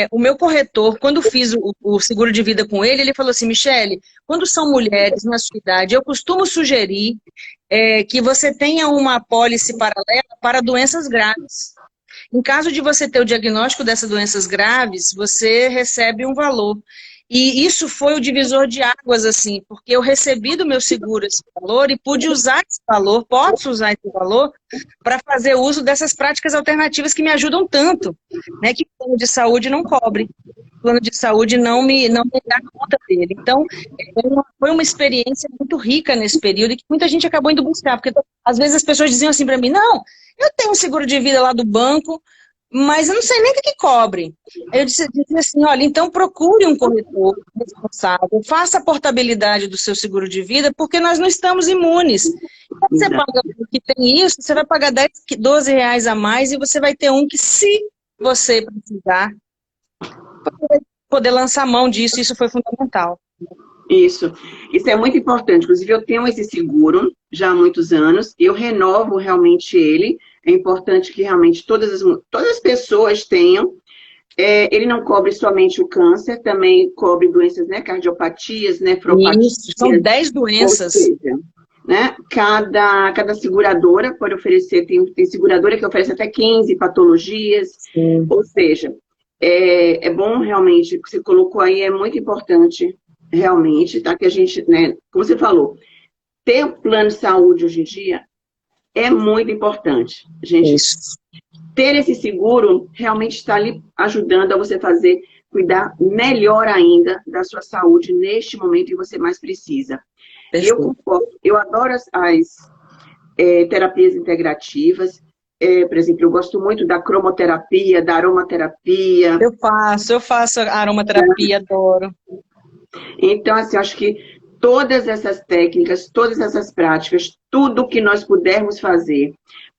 o meu corretor, quando fiz o seguro de vida com ele falou assim, Michele, quando são mulheres na sua idade, eu costumo sugerir que você tenha uma apólice paralela para doenças graves. Em caso de você ter o diagnóstico dessas doenças graves, você recebe um valor. E isso foi o divisor de águas, assim, porque eu recebi do meu seguro esse valor e pude usar esse valor, posso usar esse valor para fazer uso dessas práticas alternativas que me ajudam tanto, né, que o plano de saúde não cobre. O plano de saúde não me dá conta dele. Então, foi uma experiência muito rica nesse período e que muita gente acabou indo buscar, porque às vezes as pessoas diziam assim para mim, não, eu tenho um seguro de vida lá do banco, mas eu não sei nem o que cobre. Eu disse assim, olha, então procure um corretor responsável, faça a portabilidade do seu seguro de vida, porque nós não estamos imunes. Quando você paga que tem isso, você vai pagar 10, 12 reais a mais e você vai ter um que, se você precisar, você vai poder lançar mão disso, isso foi fundamental. Isso é muito importante. Inclusive, eu tenho esse seguro já há muitos anos, eu renovo realmente ele. É importante que realmente todas as pessoas tenham. Ele não cobre somente o câncer, também cobre doenças, né, cardiopatias, nefropatias. Isso, são 10 doenças. Ou seja, né, cada seguradora pode oferecer, tem seguradora que oferece até 15 patologias. Sim. Ou seja, é bom realmente, o que você colocou aí é muito importante, realmente, tá? Que a gente, né, como você falou, ter um plano de saúde hoje em dia é muito importante. A gente ter esse seguro realmente está ali ajudando a você cuidar melhor ainda da sua saúde neste momento que você mais precisa. E eu concordo, eu adoro as terapias integrativas. Por exemplo, eu gosto muito da cromoterapia, da aromaterapia. Eu faço aromaterapia, adoro. Então, assim, acho que todas essas técnicas, todas essas práticas, tudo que nós pudermos fazer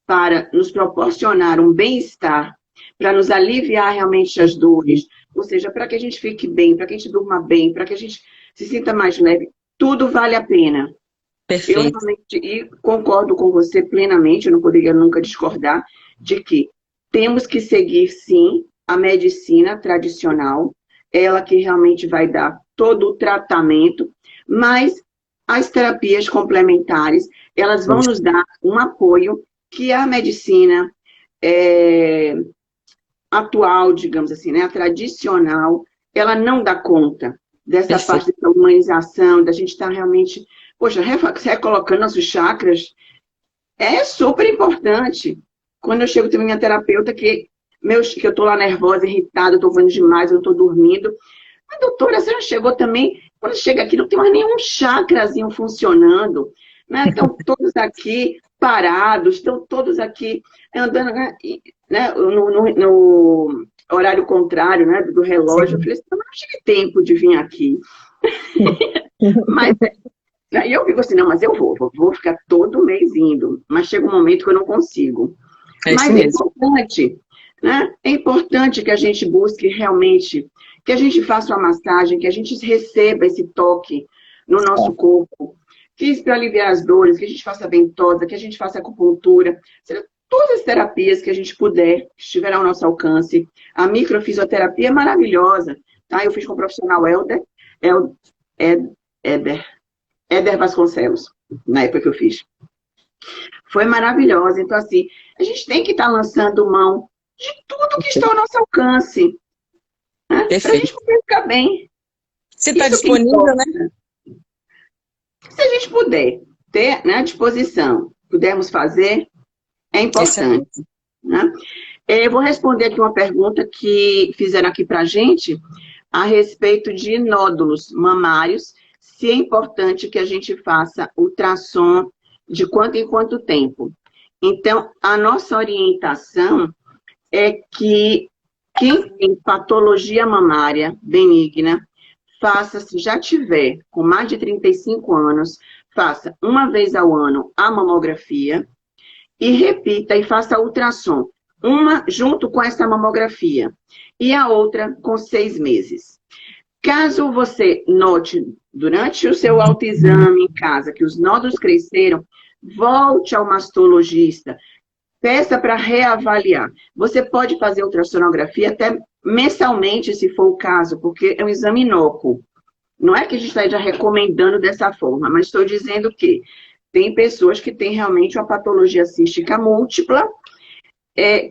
para nos proporcionar um bem-estar, para nos aliviar realmente as dores, ou seja, para que a gente fique bem, para que a gente durma bem, para que a gente se sinta mais leve, tudo vale a pena. Perfeito. Eu realmente concordo com você plenamente, eu não poderia nunca discordar, de que temos que seguir, sim, a medicina tradicional, ela que realmente vai dar todo o tratamento, mas as terapias complementares, elas vão nos dar um apoio que a medicina atual, digamos assim, né, a tradicional, ela não dá conta dessa parte da humanização, da gente estar realmente, poxa, recolocando nossos chakras, é super importante. Quando eu chego, tem minha terapeuta que eu estou lá nervosa, irritada, estou vendo demais, eu não estou dormindo. Mas, doutora, você já chegou também, quando chega aqui, não tem mais nenhum chakrazinho funcionando, né? Estão todos aqui parados, estão todos aqui andando, né, no horário contrário, né, do relógio. Eu falei assim, eu não tive tempo de vir aqui. Mas aí eu fico assim, não, mas eu vou ficar todo mês indo. Mas chega um momento que eu não consigo. Mas é importante, né? É importante que a gente busque realmente, que a gente faça uma massagem, que a gente receba esse toque no nosso corpo, que para aliviar as dores, que a gente faça ventosa, que a gente faça acupuntura, todas as terapias que a gente puder, que estiver ao nosso alcance. A microfisioterapia é maravilhosa, tá? Eu fiz com o profissional Éder Vasconcelos, na época que eu fiz. Foi maravilhosa. Então, assim, a gente tem que estar lançando mão de tudo que está ao nosso alcance, né? Para a gente poder ficar bem. Se está disponível, né? Se a gente puder ter, né, à disposição, pudermos fazer, é importante. Né? Eu vou responder aqui uma pergunta que fizeram aqui para a gente a respeito de nódulos mamários, se é importante que a gente faça ultrassom de quanto em quanto tempo. Então, a nossa orientação é que quem tem patologia mamária benigna, faça, se já tiver com mais de 35 anos, faça uma vez ao ano a mamografia e repita e faça a ultrassom. Uma junto com essa mamografia e a outra com 6 meses. Caso você note durante o seu autoexame em casa que os nódulos cresceram, volte ao mastologista, peça para reavaliar. Você pode fazer ultrassonografia até mensalmente, se for o caso, porque é um exame inócuo. Não é que a gente está já recomendando dessa forma, mas estou dizendo que tem pessoas que têm realmente uma patologia cística múltipla,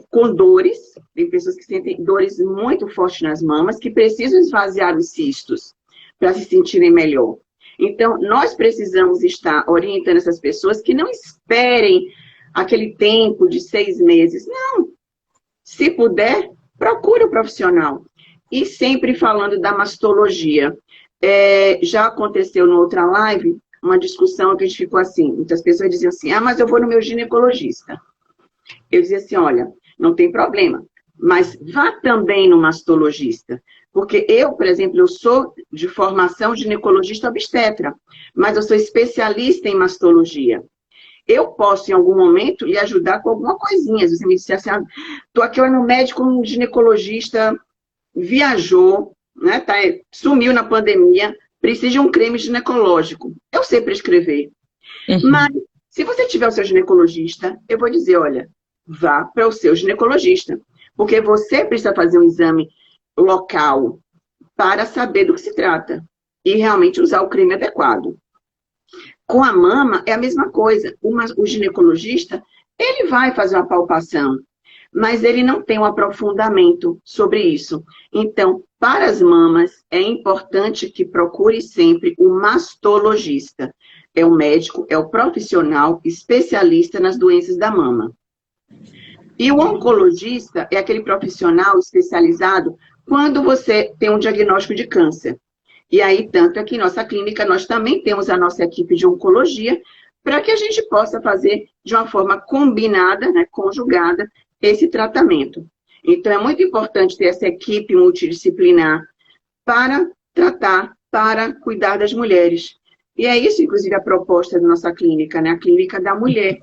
com dores, tem pessoas que sentem dores muito fortes nas mamas, que precisam esvaziar os cistos para se sentirem melhor. Então, nós precisamos estar orientando essas pessoas que não esperem aquele tempo de 6 meses. Não, se puder, procure o profissional. E sempre falando da mastologia. Já aconteceu na outra live, uma discussão que a gente ficou assim, muitas pessoas diziam assim, mas eu vou no meu ginecologista. Eu dizia assim, olha, não tem problema, mas vá também no mastologista. Porque eu, por exemplo, eu sou de formação ginecologista obstetra, mas eu sou especialista em mastologia. Eu posso, em algum momento, lhe ajudar com alguma coisinha. Se você me disser assim, estou aqui no médico, um ginecologista viajou, né, sumiu na pandemia, precisa de um creme ginecológico. Eu sei prescrever. Mas, se você tiver o seu ginecologista, eu vou dizer, olha, vá para o seu ginecologista. Porque você precisa fazer um exame local para saber do que se trata. E realmente usar o creme adequado. Com a mama, é a mesma coisa. O ginecologista, ele vai fazer uma palpação, mas ele não tem um aprofundamento sobre isso. Então, para as mamas, é importante que procure sempre o mastologista. É o médico, é o profissional especialista nas doenças da mama. E o oncologista é aquele profissional especializado quando você tem um diagnóstico de câncer. E aí, tanto aqui em nossa clínica, nós também temos a nossa equipe de oncologia, para que a gente possa fazer de uma forma combinada, né, conjugada, esse tratamento. Então, é muito importante ter essa equipe multidisciplinar para tratar, para cuidar das mulheres. E é isso, inclusive, a proposta da nossa clínica, né? A clínica da mulher.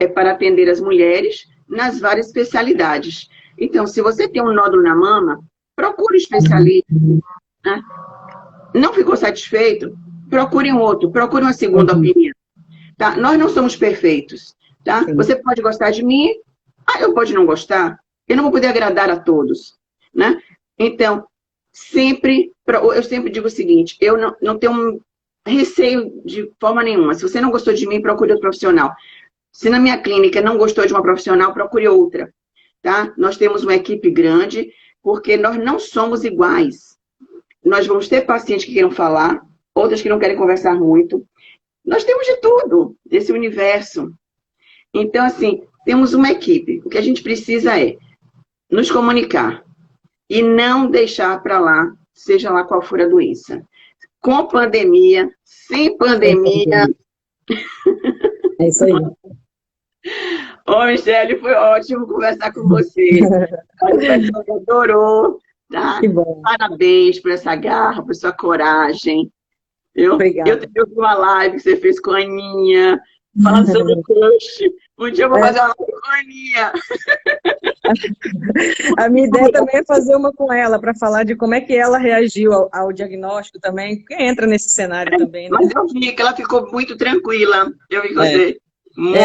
É para atender as mulheres nas várias especialidades. Então, se você tem um nódulo na mama, procure um especialista. Né? Não ficou satisfeito? Procure um outro, procure uma segunda opinião. Tá? Nós não somos perfeitos. Tá? Você pode gostar de mim, eu pode não gostar. Eu não vou poder agradar a todos. Né? Então, eu sempre digo o seguinte, eu não tenho receio de forma nenhuma. Se você não gostou de mim, procure outro profissional. Se na minha clínica não gostou de uma profissional, procure outra. Tá? Nós temos uma equipe grande, porque nós não somos iguais. Nós vamos ter pacientes que queiram falar, outras que não querem conversar muito. Nós temos de tudo, desse universo. Então, assim, temos uma equipe. O que a gente precisa é nos comunicar e não deixar para lá, seja lá qual for a doença. Com pandemia, sem pandemia. É isso aí. Ô, Michele, foi ótimo conversar com você. A pessoa adorou. Tá? Que bom. Parabéns por essa garra, por sua coragem. Obrigada. Eu vi uma live que você fez com a Aninha, falando sobre o crush. Um dia eu vou fazer uma live com a Aninha. A minha ideia também é fazer uma com ela, para falar de como é que ela reagiu ao diagnóstico também, porque entra nesse cenário também. Né? Mas eu vi que ela ficou muito tranquila. Eu vi você.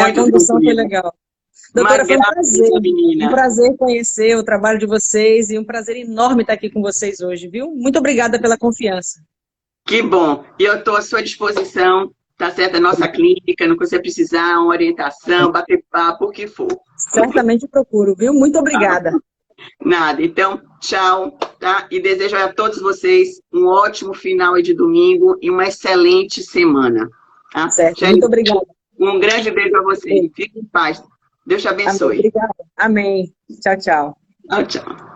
A condução foi legal. Doutora, foi um prazer conhecer o trabalho de vocês e um prazer enorme estar aqui com vocês hoje, viu? Muito obrigada pela confiança. Que bom. E eu estou à sua disposição, tá certo? A nossa clínica, no que você precisar, uma orientação, bater papo, o que for. Certamente procuro, viu? Muito obrigada. Nada. Então, tchau, tá? E desejo a todos vocês um ótimo final aí de domingo e uma excelente semana. Tá? Certo, muito obrigada. Um grande beijo para vocês. Fiquem em paz. Deus te abençoe. Obrigada. Amém. Tchau, tchau. Tchau, tchau.